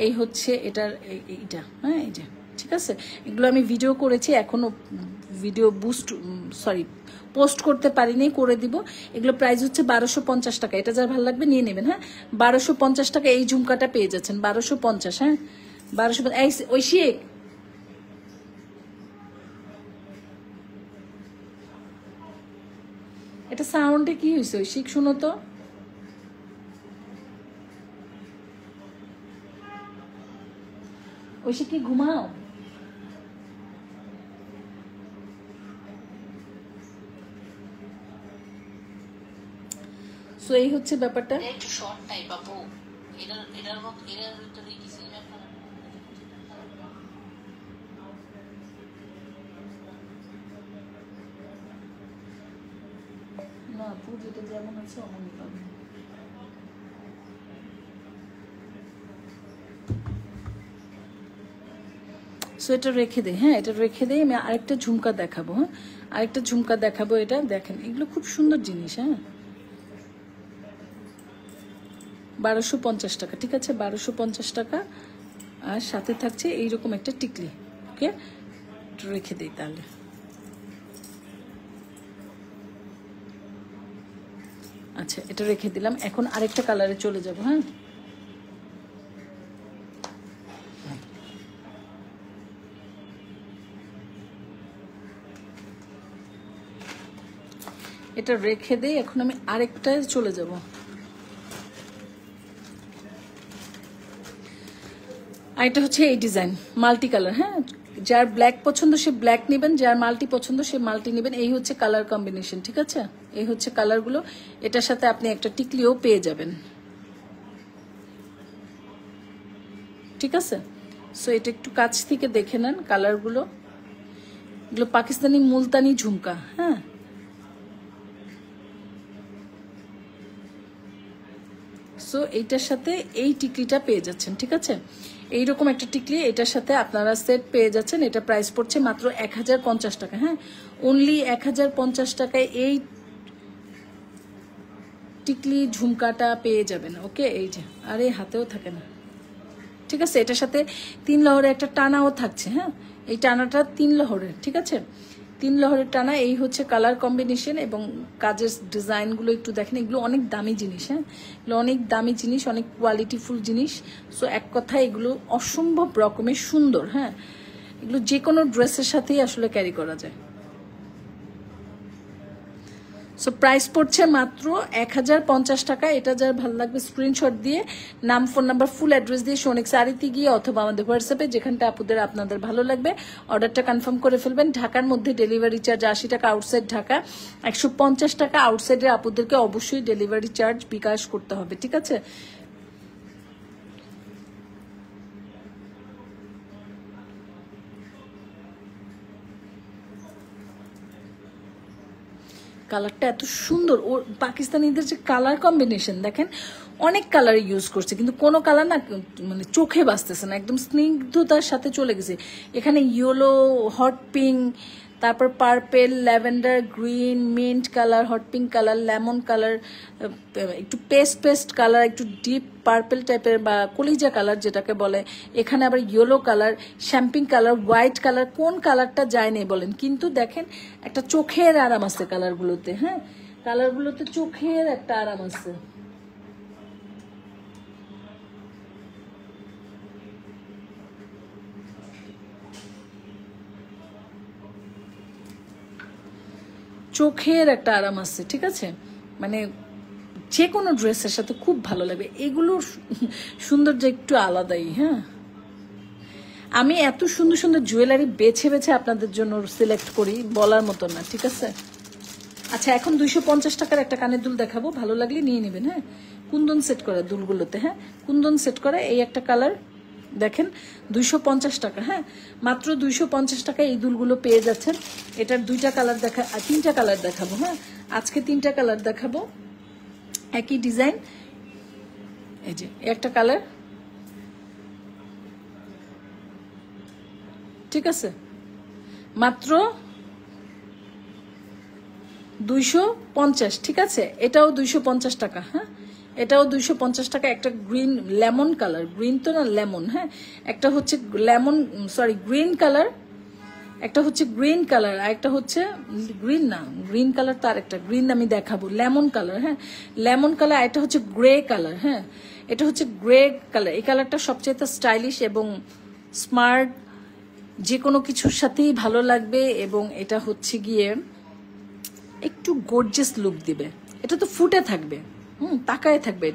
এই হচ্ছে এটার এইটা। হ্যাঁ, এই যে ঠিক আছে, এগুলো আমি ভিডিও করেছি, এখনো ভিডিও পোস্ট করতে পারিনি, করে দিব। এগুলো প্রাইস হচ্ছে 1250 টাকা। এটা যার ভালো লাগবে নিয়ে নেবেন। হ্যাঁ, 1250 টাকা এই ঝুমকাটা পেয়ে যাচ্ছেন, 1250। হ্যাঁ, 1250। ওই শেখ, এটা সাউন্ডে কি হয়েছে ঐশিক, শুনো তো। ঐশিক কি ঘুমাও? সো এই হচ্ছে ব্যাপারটা। একটু শর্ট টাইপ আপু, এটার মত এর ভিতরে কি সিনেমা না আপু, যেটা যেমন আছে অমনই পাবেন। সো এটা রেখে দেয়। হ্যাঁ, এটা রেখে দেয়। আমি আরেকটা ঝুমকা দেখাবো। হ্যাঁ, আরেকটা ঝুমকা দেখাবো। এটা দেখেন, এগুলো খুব সুন্দর জিনিস। হ্যাঁ, 1250 টাকা। ঠিক আছে, 1250 টাকা। আর সাথে থাকছে এইরকম একটা টিকলি। ওকে, রেখে দিই তাহলে। আচ্ছা, এটা রেখে দিলাম। এখন আরেকটা কালারে চলে যাব। হ্যাঁ, এটা রেখে দেই। এখন আমি আরেকটায় চলে যাব। আর এটা হচ্ছে এই ডিজাইন, মাল্টি কালার। হ্যাঁ, যার ব্ল্যাক পছন্দ সে ব্ল্যাক নেবেন, যার মাল্টি পছন্দ সে মাল্টি নেবেন। এই হচ্ছে কালার কম্বিনেশন, ঠিক আছে? এই হচ্ছে কালারগুলো। এটার সাথে আপনি একটা টিকলিও পেয়ে যাবেন, ঠিক আছে? সো এটা একটু কাছ থেকে দেখে নেন কালারগুলো। এগুলো পাকিস্তানি মুলতানি ঝুমকা। হ্যাঁ, সো এইটার সাথে এই টিকলিটা পেয়ে যাচ্ছেন, ঠিক আছে? এইরকম একটা টিকলি এটার সাথে আপনারা সেট পেয়ে যাচ্ছেন। এটা প্রাইস পড়ছে মাত্র 1050 টাকা। হ্যাঁ, অনলি 1050 টাকায় এই টিকলি ঝুমকাটা পেয়ে যাবেন। ওকে, এই যে, আরে হাতেও থাকে না, ঠিক আছে? এটার সাথে 3 লহরের একটা টানাও থাকছে। হ্যাঁ, এই টানাটা 3 লহরের, ঠিক আছে? 3 লহরের টানা। এই হচ্ছে কালার কম্বিনেশন এবং কাজের ডিজাইনগুলো একটু দেখেন। এগুলো অনেক দামি জিনিস। হ্যাঁ, এগুলো অনেক দামি জিনিস, অনেক কোয়ালিটিফুল জিনিস। সো এক কথায় এগুলো অসম্ভব রকমের সুন্দর। হ্যাঁ, এগুলো যে কোনো ড্রেসের সাথেই আসলে ক্যারি করা যায়। সো প্রাইস পড়ছে মাত্র 1050 টাকা। এটা যার ভালো লাগবে স্ক্রিনশট দিয়ে নাম, ফোন নাম্বার, ফুল অ্যাড্রেস দিয়ে সোনিক শাড়িতে গিয়ে অথবা আমাদের হোয়াটসঅ্যাপে যেখানটা আপুদের আপনাদের ভালো লাগবে অর্ডারটা কনফার্ম করে ফেলবেন। ঢাকার মধ্যে ডেলিভারি চার্জ 80 টাকা, আউটসাইড ঢাকা 150 টাকা। আউটসাইডের আপুদেরকে অবশ্যই ডেলিভারি চার্জ বিকাশ করতে হবে, ঠিক আছে? কালারটা এত সুন্দর। ও পাকিস্তানিদের যে কালার কম্বিনেশন দেখেন, অনেক কালার ইউজ করছে কিন্তু কোনো কালার না মানে চোখে বাজতেছে না, একদম স্নিগ্ধতার সাথে চলে গেছে। এখানে ইয়েলো, হট পিঙ্ক, তারপর purple, lavender, green, mint colour, hot pink colour, lemon colour, একটু পেস্ট কালার, একটু ডিপ পার্পেল টাইপের বা কলিজা কালার যেটাকে বলে। এখানে আবার yellow colour, champagne colour, white colour, কোন কালারটা যায় নেই বলেন? কিন্তু দেখেন একটা চোখের আরাম আছে কালারগুলোতে। হ্যাঁ, কালারগুলোতে চোখের একটা আরাম আছে। চোখের একটা আরাম আছে, ঠিক আছে? মানে যে কোনো ড্রেসের সাথে খুব ভালো লাগবে। এগুলোর সৌন্দর্য একটু আলাদাই। হ্যাঁ, আমি এত সুন্দর সুন্দর জুয়েলারি বেছে বেছে আপনাদের জন্য সিলেক্ট করি, বলার মতো না, ঠিক আছে? আচ্ছা, এখন 250 টাকার একটা কানের দুল দেখাবো, ভালো লাগলে নিয়ে নেবেন। হ্যাঁ, কুন্দন সেট করা দুলগুলোতে। হ্যাঁ, কুন্দন সেট করা এই একটা কালার দেখেন, 250 টাকা। হ্যাঁ, মাত্র 250 টাকা এই দুলগুলো পেয়ে যাচ্ছেন। এটার 2টা কালার দেখা, 3টা কালার দেখাবো। হ্যাঁ, আজকে 3টা কালার দেখাবো, একই ডিজাইন। এই যে একটা কালার, ঠিক আছে? মাত্র 250, ঠিক আছে? এটাও 250 টাকা। হ্যাঁ, এটাও 250 টাকা। একটা গ্রিন লেমন কালার, গ্রিন তো না লেমন। হ্যাঁ, একটা হচ্ছে লেমন, সরি গ্রিন কালার, একটা হচ্ছে গ্রিন কালার, আর একটা হচ্ছে গ্রিন না, গ্রিন কালার তো আরেকটা গ্রিন আমি দেখাবো, লেমন কালার। হ্যাঁ, লেমন কালার। এটা হচ্ছে গ্রে কালার। হ্যাঁ, এটা হচ্ছে গ্রে কালার। এই কালারটা সবচেয়ে স্টাইলিশ এবং স্মার্ট, যে কোনো কিছুর সাথেই ভালো লাগবে এবং এটা হচ্ছে গিয়ে একটু গর্জিয়াস লুক দিবে। এটা তো ফুটে থাকবে, তাকায় থাকবে।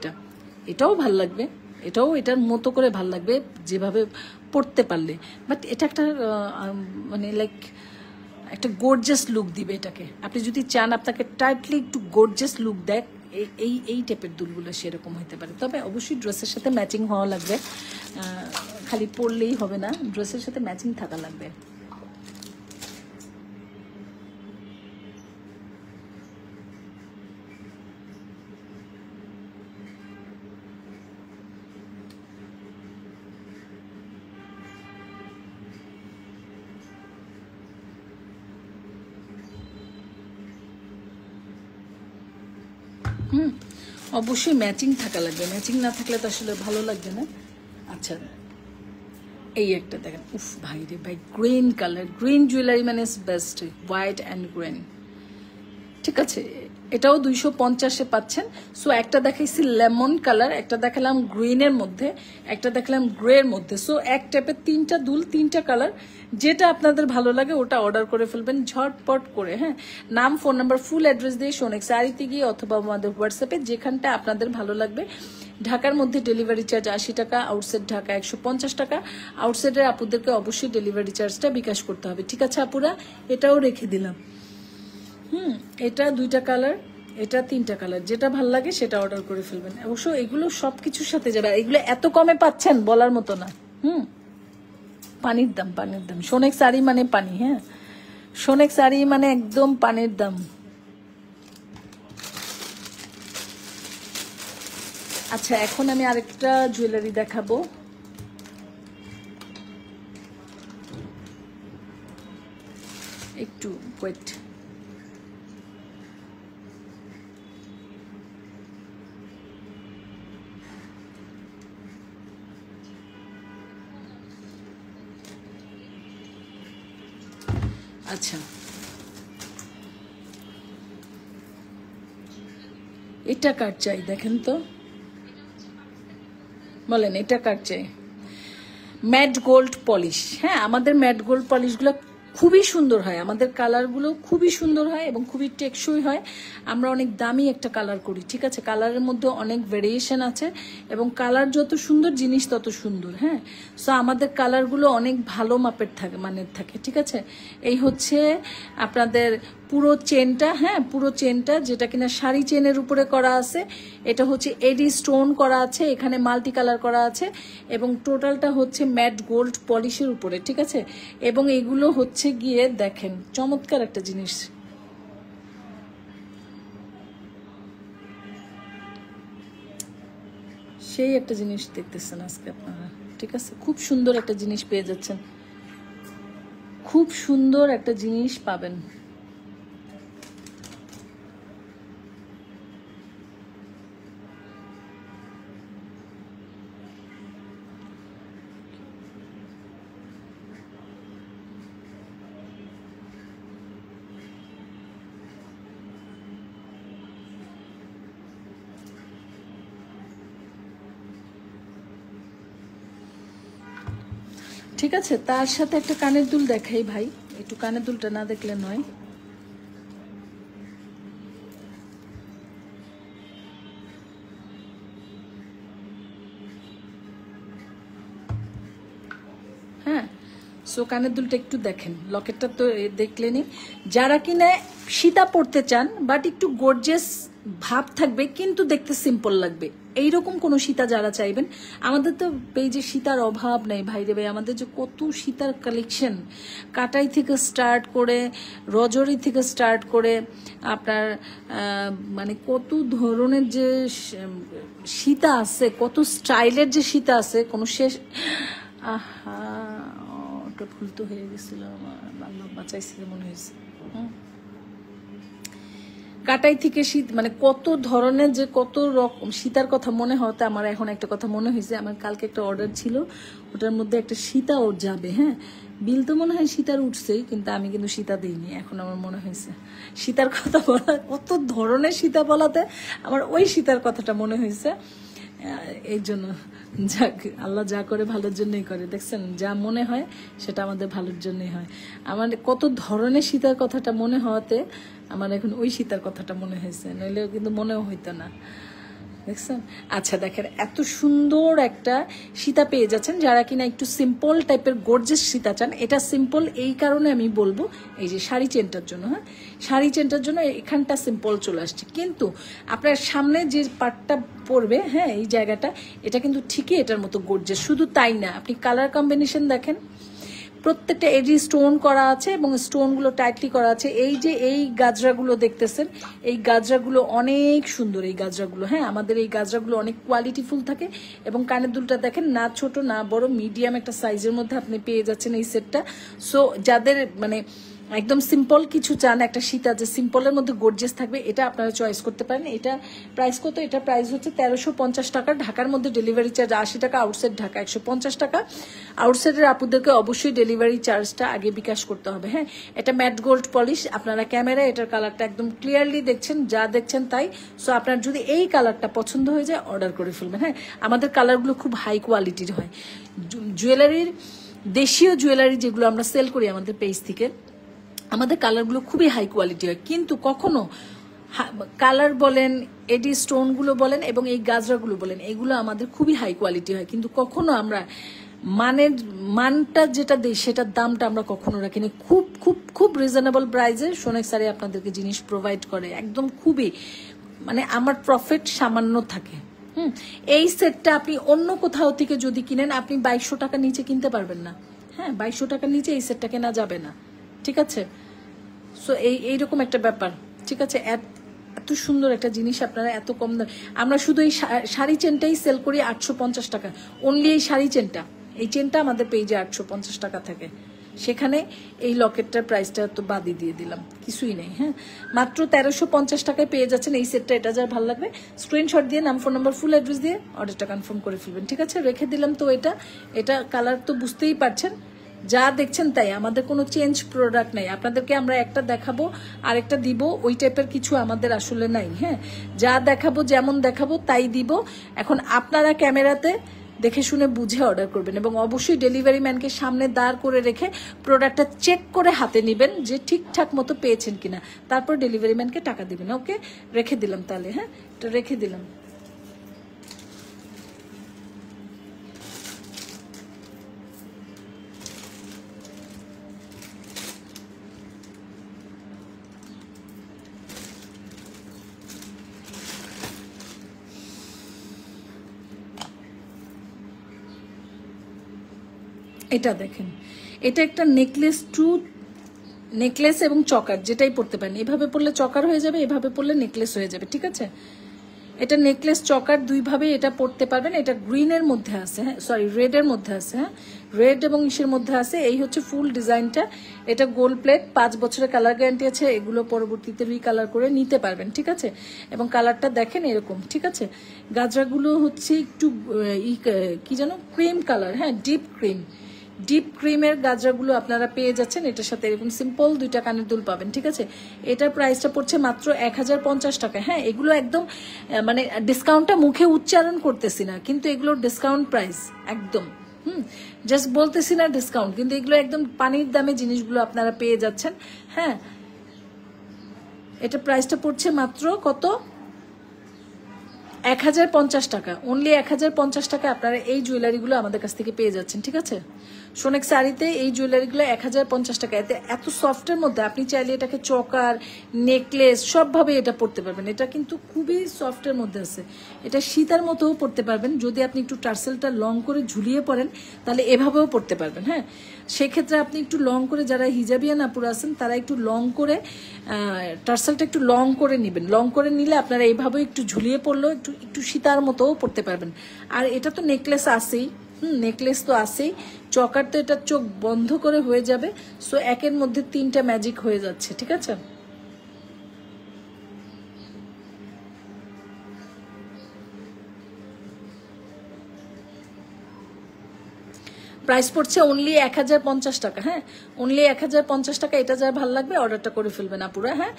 এটাও ভাল লাগবে, এটাও এটার মতো করে ভাল লাগবে যেভাবে পড়তে পারলে। বাট এটা একটা মানে লাইক একটা গর্জিয়াস লুক দিবে এটাকে। আপনি যদি চান আপনাকে টাইটলি একটু গর্জিয়াস লুক দেয়, এই টাইপের দুলগুলো সেরকম হতে পারে। তবে অবশ্যই ড্রেসের সাথে ম্যাচিং হওয়া লাগবে, খালি পরলেই হবে না, ড্রেসের সাথে ম্যাচিং থাকা লাগবে। অবশ্যই ম্যাচিং থাকা লাগবে, ম্যাচিং না থাকলে তো আসলে ভালো লাগবে না। আচ্ছা, এই একটা দেখেন, উফ ভাই রে ভাই, গ্রিন কালার, গ্রিন জুয়েলারি মানে বেস্ট, হোয়াইট অ্যান্ড গ্রিন, ঠিক আছে? এটাও 250-এ পাচ্ছেন। সো একটা দেখাইছি লেমন কালার, একটা দেখালাম গ্রিনের মধ্যে, একটা দেখালাম গ্রের মধ্যে। সো এক টাইপের 3টা দুল, 3টা কালার, যেটা আপনাদের ভালো লাগে ওটা অর্ডার করে ফেলবেন ঝটপট করে। হ্যাঁ, নাম, ফোন নাম্বার, ফুল অ্যাড্রেস দিয়ে সোনেক শাড়িতে গিয়ে অথবা আমাদের হোয়াটসঅ্যাপে যেখানটা আপনাদের ভালো লাগবে। ঢাকার মধ্যে ডেলিভারি চার্জ 80 টাকা, আউটসাইড ঢাকা 150 টাকা। আউটসাইডের আপুদেরকে অবশ্যই ডেলিভারি চার্জটা বিকাশ করতে হবে। ঠিক আছে আপুরা, এটাও রেখে দিলাম। এটা 2টা কালার, এটা 3টা কালার, যেটা ভাল লাগে সেটা অর্ডার করে ফেলবেন। অবশ্য এগুলো সবকিছুর সাথে যাবে, এগুলো এত কমে পাচ্ছেন বলার মতো না। পানির দাম, পানির দাম। সোনেক শাড়ি মানে পানি। হ্যাঁ, সোনেক শাড়ি মানে একদম পানির দাম। আচ্ছা, এখন আমি আরেকটা জুয়েলারি দেখাবো। একটু ওয়েট। আচ্ছা, এটা কার চাই দেখেন তো, বলেন এটা কার চাই? Mat gold polish. হ্যাঁ, আমাদের ম্যাট গোল্ড পলিশগুলো খুবই সুন্দর হয়, আমাদের কালারগুলো খুবই সুন্দর হয় এবং খুবই টেকসই হয়। আমরা অনেক দামি একটা কালার করি, ঠিক আছে? কালারের মধ্যে অনেক ভেরিয়েশন আছে এবং কালার যত সুন্দর জিনিস তত সুন্দর। হ্যাঁ, সো আমাদের কালারগুলো অনেক ভালো মাপের থাকে, মানের থাকে, ঠিক আছে? এই হচ্ছে আপনাদের পুরো চেনটা। হ্যাঁ, পুরো চেনটা যেটা কিনা শাড়ি চেনের উপরে করা আছে, এটা হচ্ছে এডি স্টোন করা আছে, এখানে মাল্টি কালার করা আছে এবং টোটালটা হচ্ছে ম্যাট গোল্ড পলিশের উপরে, ঠিক আছে? এবং এগুলো হচ্ছে গিয়ে দেখেন চমৎকার একটা জিনিস, সেই একটা জিনিস দেখতেছেন আজকে আপনারা, ঠিক আছে? খুব সুন্দর একটা জিনিস পেয়ে যাচ্ছেন, খুব সুন্দর একটা জিনিস পাবেন। ঠিক আছে, তার সাথে একটা কানের দুল দেখাই ভাই, একটু কানের দুলটা না দেখলে নয়। হ্যাঁ, সো কানের দুলটা একটু দেখেন, লকেটটা তো দেখলেনি। যারা কিনা সীতা পড়তে চান বাট একটু গর্জিয়াস ভাব থাকবে কিন্তু দেখতে সিম্পল লাগবে, এইরকম কোনো সীতা যারা চাইবেন, আমাদের তো পেজে সীতার অভাব নেই ভাই রে ভাই। আমাদের যে কত সীতার কালেকশন, কাটাই থেকে স্টার্ট করে রজরি থেকে স্টার্ট করে আপনার মানে কত ধরনের যে সীতা আছে, কত স্টাইলের যে সীতা আছে, কোনো শেষ। আহা, ওটা ভুল তো হয়ে গেছিল আমার, আল্লাহ বাঁচাইছিল মনে হয়েছে। কাটাই থেকে শীত মানে কত ধরনের যে কত রকম সীতার কথা মনে হতে, আমার এখন একটা কথা মনে হয়েছে, আমার কালকে একটা অর্ডার ছিল, ওটার মধ্যে একটা সীতা ওর যাবে। হ্যাঁ, বিল তো মনে হয় সীতার উঠছেই, কিন্তু আমি কিন্তু সীতা দিইনি। এখন আমার মনে হয়েছে সীতার কথা বলা, কত ধরনের সীতা বলাতে আমার ওই সীতার কথাটা মনে হয়েছে। এই জন্য যাক, আল্লাহ যা করে ভালোর জন্যই করে, দেখছেন? যা মনে হয় সেটা আমাদের ভালোর জন্যই হয়। আমার কত ধরনের সীতার কথাটা মনে হওয়াতে আমার এখন ওই সীতার কথাটা মনে হয়েছে, নইলেও কিন্তু মনেও হইতো না, দেখছেন? আচ্ছা দেখেন, এত সুন্দর একটা সীতা পেয়ে যাচ্ছেন যারা কিনা একটু সিম্পল টাইপের গর্জেস সীতা চান। এটা সিম্পল এই কারণে আমি বলবো, এই যে শাড়ি চেনটার জন্য। হ্যাঁ, শাড়ি চেনটার জন্য এখানটা সিম্পল চলে আসছে, কিন্তু আপনার সামনে যে পার্টটা পড়বে, হ্যাঁ এই জায়গাটা, এটা কিন্তু ঠিকই এটার মতো গর্জেস। শুধু তাই না, আপনি কালার কম্বিনেশন দেখেন, প্রত্যেকটা এডি স্টোন করা আছে এবং স্টোনগুলো টাইটলি করা আছে। এই যে এই গাজরাগুলো দেখতেছেন, এই গাজরাগুলো অনেক সুন্দর, এই গাজরাগুলো। হ্যাঁ, আমাদের এই গাজরাগুলো অনেক কোয়ালিটিফুল থাকে এবং কানের দুলটা দেখেন, না ছোট না বড়, মিডিয়াম একটা সাইজের মধ্যে আপনি পেয়ে যাচ্ছেন এই সেটটা। সো যাদের মানে একদম সিম্পল কিছু চান, একটা শীত আছে সিম্পলের মধ্যে গর্জিয়াস থাকবে, এটা আপনারা চয়েস করতে পারেন। এটা প্রাইস কত? এটা প্রাইস হচ্ছে 1350 টাকা। ঢাকার মধ্যে ডেলিভারি চার্জ 80 টাকা, আউটসাইড ঢাকা 150 টাকা। আউটসাইডের আপুদেরকে অবশ্যই ডেলিভারি চার্জটা আগে বিকাশ করতে হবে। হ্যাঁ, এটা ম্যাট গোল্ড পলিশ, আপনারা ক্যামেরায় এটার কালারটা একদম ক্লিয়ারলি দেখছেন, যা দেখছেন তাই। সো আপনার যদি এই কালারটা পছন্দ হয়ে যায় অর্ডার করে ফেলবেন। হ্যাঁ, আমাদের কালারগুলো খুব হাই কোয়ালিটির হয়। জুয়েলারির, দেশীয় জুয়েলারি যেগুলো আমরা সেল করি আমাদের পেজ থেকে, আমাদের কালারগুলো খুবই হাই কোয়ালিটি হয়। কিন্তু কখনো কালার বলেন, এডি স্টোনগুলো বলেন এবং এই গাজরাগুলো বলেন, এগুলো আমাদের খুবই হাই কোয়ালিটি হয়। কিন্তু কখনো আমরা মানটা যেটা দিই সেটার দামটা আমরা কখনো রাখিনি। খুব খুব খুব রিজনেবল প্রাইসে সোনেক স্যারে আপনাদেরকে জিনিস প্রোভাইড করে, একদম খুবই, মানে আমার প্রফিট সামান্য থাকে। এই সেটটা আপনি অন্য কোথাও থেকে যদি কিনেন, আপনি 2200 টাকার নিচে কিনতে পারবেন না। হ্যাঁ, 2200 টাকার নিচে এই সেটটা কেনা যাবে না, ঠিক আছে? সো এইরকম একটা ব্যাপার, ঠিক আছে? এত সুন্দর একটা জিনিস আপনারা এত কম দাম। আমরা শুধু এই শাড়ি চেনটাই সেল করি 850 টাকা, অনলি এই শাড়ি চেনটা, এই চেনটা আমাদের পেজে 850 টাকা থাকে। সেখানে এই লকেটটার প্রাইসটা তো বাদই দিয়ে দিলাম, কিছুই নেই। হ্যাঁ, মাত্র 1350 টাকায় পেয়ে যাচ্ছেন এই সেটটা। এটা যার ভালো লাগবে স্ক্রিনশট দিয়ে নাম, ফোন নাম্বার, ফুল অ্যাড্রেস দিয়ে অর্ডারটা কনফার্ম করে ফেলবেন, ঠিক আছে? রেখে দিলাম। তো এটা কালার তো বুঝতেই পারছেন, যা দেখছেন তাই, আমাদের কোনো চেঞ্জ প্রোডাক্ট নাই। আপনাদেরকে আমরা একটা দেখাবো আর একটা দিব, ওই টাইপের কিছু আমাদের আসলে নাই। হ্যাঁ, যা দেখাবো যেমন দেখাবো তাই দিব। এখন আপনারা ক্যামেরাতে দেখে শুনে বুঝে অর্ডার করবেন এবং অবশ্যই ডেলিভারি ম্যানকে সামনে দাঁড় করে রেখে প্রোডাক্টটা চেক করে হাতে নেবেন যে ঠিকঠাক মতো পেয়েছেন কিনা, তারপর ডেলিভারি ম্যানকে টাকা দিবেন। ওকে, রেখে দিলাম তাহলে। হ্যাঁ, এটা রেখে দিলাম। এটা দেখেন, এটা একটা নেকলেস এবং চকার, যেটাই পড়তে পারেন। এভাবে পড়লে চকার হয়ে যাবে, এভাবে পড়লে নেকলেস হয়ে যাবে, ঠিক আছে? এটা নেকলেস চকার দুইভাবে এটা পড়তে পারবেন। এটা গ্রিনের মধ্যে আছে, হ্যাঁ সরি রেডের মধ্যে আছে। হ্যাঁ, রেড এবং ইসের মধ্যে আছে। এই হচ্ছে ফুল ডিজাইনটা। এটা গোল্ড প্লেট, 5 বছরের কালার গ্যারান্টি আছে। এগুলো পরবর্তীতে রিকালার করে নিতে পারবেন, ঠিক আছে? এবং কালারটা দেখেন এরকম, ঠিক আছে? গাজরাগুলো হচ্ছে একটু কি যেন ক্রিম কালার, হ্যাঁ ডিপ ক্রিমের গাজরাগুলো আপনারা পেয়ে যাচ্ছেন। এটার সাথে এরকম সিম্পল 2টা কানের দুল পাবেন, ঠিক আছে? এটার প্রাইসটা পড়ছে মাত্র 1050 টাকা। হ্যাঁ, এগুলো একদম মানে ডিসকাউন্টটা মুখে উচ্চারণ করতেছি না, কিন্তু এগুলোর ডিসকাউন্ট প্রাইস একদম। জাস্ট বলতেছি না ডিসকাউন্ট, কিন্তু এগুলো একদম পানির দামে জিনিসগুলো আপনারা পেয়ে যাচ্ছেন। হ্যাঁ, এটা প্রাইসটা পড়ছে মাত্র কত? 1050 টাকা। অনলি 1050 টাকা আপনারা এই জুয়েলারিগুলো আমাদের কাছ থেকে পেয়ে যাচ্ছেন, ঠিক আছে? সোনেক শাড়িতে এই জুয়েলারিগুলো 1050 টাকা। এতে এত সফটের মধ্যে আপনি চাইলে এটাকে চকার, নেকলেস সবভাবে এটা পরতে পারবেন। এটা কিন্তু খুবই সফটের মধ্যে আছে। এটা সীতার মতোও পরতে পারবেন। যদি আপনি একটু টার্সেলটা লং করে ঝুলিয়ে পরেন তাহলে এভাবেও পরতে পারবেন। হ্যাঁ, সেক্ষেত্রে আপনি একটু লং করে, যারা হিজাবিয়ান আপুরা আছেন তারা একটু লং করে টার্সেলটা একটু লং করে নেবেন। লং করে নিলে আপনারা এইভাবে একটু ঝুলিয়ে পড়লেও একটু সীতার মতোও পরতে পারবেন। আর এটা তো নেকলেস আছেই, নেকলেস তো আছেই, চকার তো এটা চোখ বন্ধ করে হয়ে যাবে। সো একের মধ্যে 3টা ম্যাজিক হয়ে যাচ্ছে, ঠিক আছে? প্রাইস পড়ছে অনলি 1050 টাকা। হ্যাঁ, অনলি 1050 টাকা। এটা যার ভালো লাগবে অর্ডারটা করে ফেলবেন আপুরা। হ্যাঁ,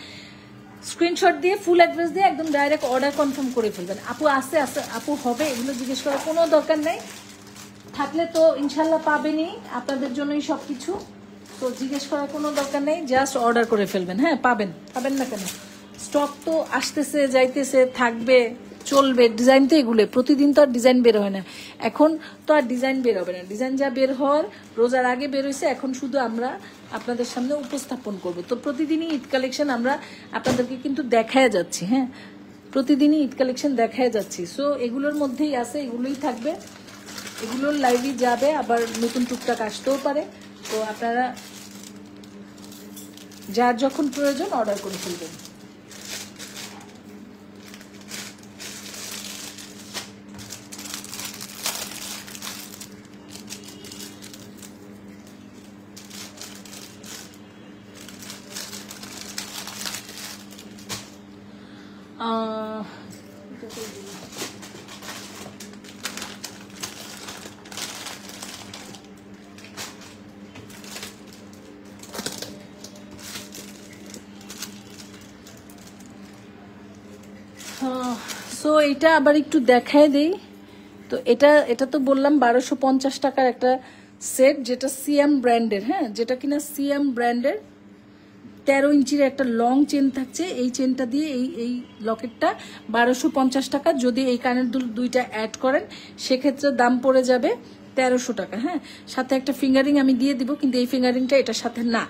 স্ক্রিনশট দিয়ে ফুল অ্যাড্রেস দিয়ে একদম ডাইরেক্ট অর্ডার কনফার্ম করে ফেলবেন। আপু আছে, আপু হবে, এগুলো জিজ্ঞেস করার কোনো দরকার নেই। থাকলে তো ইনশাল্লাহ পাবেনই, আপনাদের জন্যই সবকিছু। তো জিজ্ঞেস করার কোনো দরকার নেই, জাস্ট অর্ডার করে ফেলবেন। হ্যাঁ, পাবেন না কেন? স্টক তো আসতেছে যাইতেছে, থাকবে, চলবে। ডিজাইন তো এগুলো প্রতিদিন তো আর ডিজাইন বের হয় না। এখন তো আর ডিজাইন বের হবে না। ডিজাইন যা বের হওয়ার রোজার আগে বের হয়েছে, এখন শুধু আমরা আপনাদের সামনে উপস্থাপন করব। তো প্রতিদিনই ঈদ কালেকশন আমরা আপনাদেরকে কিন্তু দেখায় যাচ্ছি। হ্যাঁ, প্রতিদিনই ঈদ কালেকশন দেখায় যাচ্ছি। সো এগুলোর মধ্যেই আছে, এগুলোই থাকবে, এগুলোর লাইভই যাবে, আবার নতুন টুকটাক আসতেও পারে। তো আপনারা যার যখন প্রয়োজন অর্ডার করে ফেলবেন। সো এটা আবার একটু দেখায় দেই। তো এটা তো বললাম 1250 টাকার একটা সেট, যেটা সিএম ব্র্যান্ডের, হ্যাঁ, যেটা কিনা সিএম ব্র্যান্ডের 13 ইঞ্চির একটা লং চেন থাকছে। এই চেনটা দিয়ে এই লকেটটা 1250 টাকা। যদি এই কানের দুল দুইটা অ্যাড করেন সেক্ষেত্রে দাম পড়ে যাবে 1300 টাকা। হ্যাঁ, সাথে একটা ফিঙ্গারিং আমি দিয়ে দিব, কিন্তু এই ফিঙ্গারিংটা এটার সাথে না।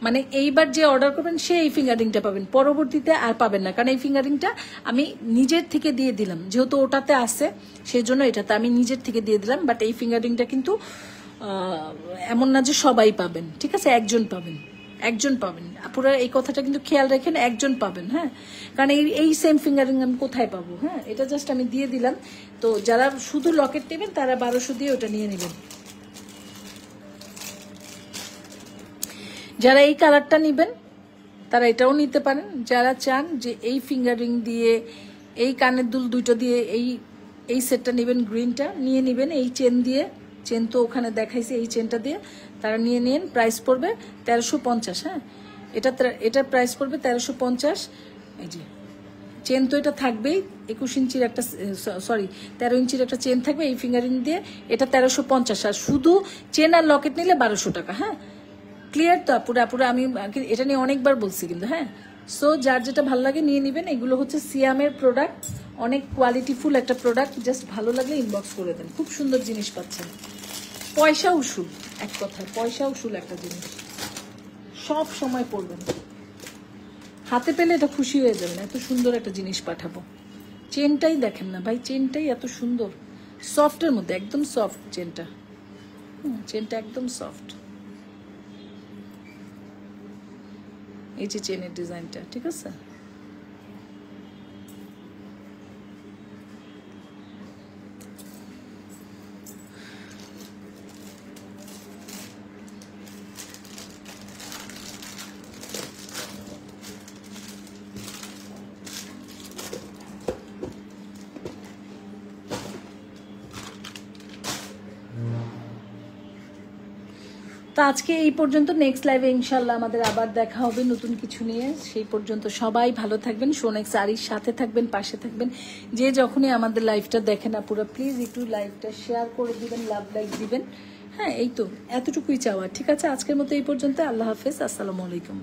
মানে এইবার যে অর্ডার করবেন সে এই ফিঙ্গারিংটা পাবেন, পরবর্তীতে আর পাবেন না, কারণ এই ফিঙ্গারিংটা আমি নিজের থেকে দিয়ে দিলাম, যেহেতু ওটাতে আছে সেই জন্য এটাতে আমি নিজের থেকে দিয়ে দিলাম। বাট এই ফিঙ্গারিংটা কিন্তু এমন না যে সবাই পাবেন, ঠিক আছে, একজন পাবেন, একজন পাবেন। পুরো এই কথাটা কিন্তু খেয়াল রাখেন, একজন পাবেন। হ্যাঁ, কারণ এই সেম ফিঙ্গারিং আমি কোথায় পাবো? হ্যাঁ, এটা জাস্ট আমি দিয়ে দিলাম। তো যারা শুধু লকেট নেবেন তারা 1200 দিয়ে ওটা নিয়ে নেবেন। যারা এই কালারটা নেবেন তারা এটাও নিতে পারেন। যারা চান যে এই ফিঙ্গারিং দিয়ে এই কানের দুল দুটো দিয়ে এই সেটটা নেবেন, গ্রিনটা নিয়ে নেবেন। এই চেন দিয়ে, চেন তো ওখানে দেখাইছে, এই চেনটা দিয়ে তারা নিয়ে নিন। প্রাইস পড়বে 1350। হ্যাঁ, এটা প্রাইস পড়বে 1350। এই যে চেন তো এটা থাকবেই, 21 ইঞ্চির একটা, সরি 13 ইঞ্চির একটা চেন থাকবে এই ফিঙ্গারিং দিয়ে, এটা 1350। আর শুধু চেন আর লকেট নিলে 1200 টাকা। হ্যাঁ, ক্লিয়ার তো পুরো আমি এটা নিয়ে অনেকবার বলছি কিন্তু। হ্যাঁ, সো যার যেটা ভালো লাগে নিয়ে নেবেন। এগুলো হচ্ছে সিয়ামের প্রোডাক্ট, অনেক কোয়ালিটিফুল একটা প্রোডাক্ট। জাস্ট ভালো লাগলে ইনবক্স করে দেন, খুব সুন্দর জিনিস পাচ্ছেন। পয়সা উসুল, এক কথায় পয়সা উসুল একটা জিনিস, সব সময় পড়বেন, হাতে পেলে এটা খুশি হয়ে যাবেন। এত সুন্দর একটা জিনিস পাঠাবো। চেনটাই দেখেন না ভাই, চেনটাই এত সুন্দর, সফটের মধ্যে, একদম সফট চেনটা। চেনটা একদম সফট। এই যে চেনের ডিজাইনটা, ঠিক আছে। তো আজকে এই পর্যন্ত। নেক্সট লাইভে ইনশাল্লাহ আমাদের আবার দেখা হবে নতুন কিছু নিয়ে। সেই পর্যন্ত সবাই ভালো থাকবেন, শোনেক্স আরির সাথে থাকবেন, পাশে থাকবেন। যে যখনই আমাদের লাইভটা দেখেন আপুরা, প্লিজ একটু লাইভটা শেয়ার করে দিবেন, লাভ লাইক দিবেন। হ্যাঁ, এই তো এতটুকুই চাওয়া। ঠিক আছে, আজকের মতো এই পর্যন্ত। আল্লাহ হাফেজ, আসসালামু আলাইকুম।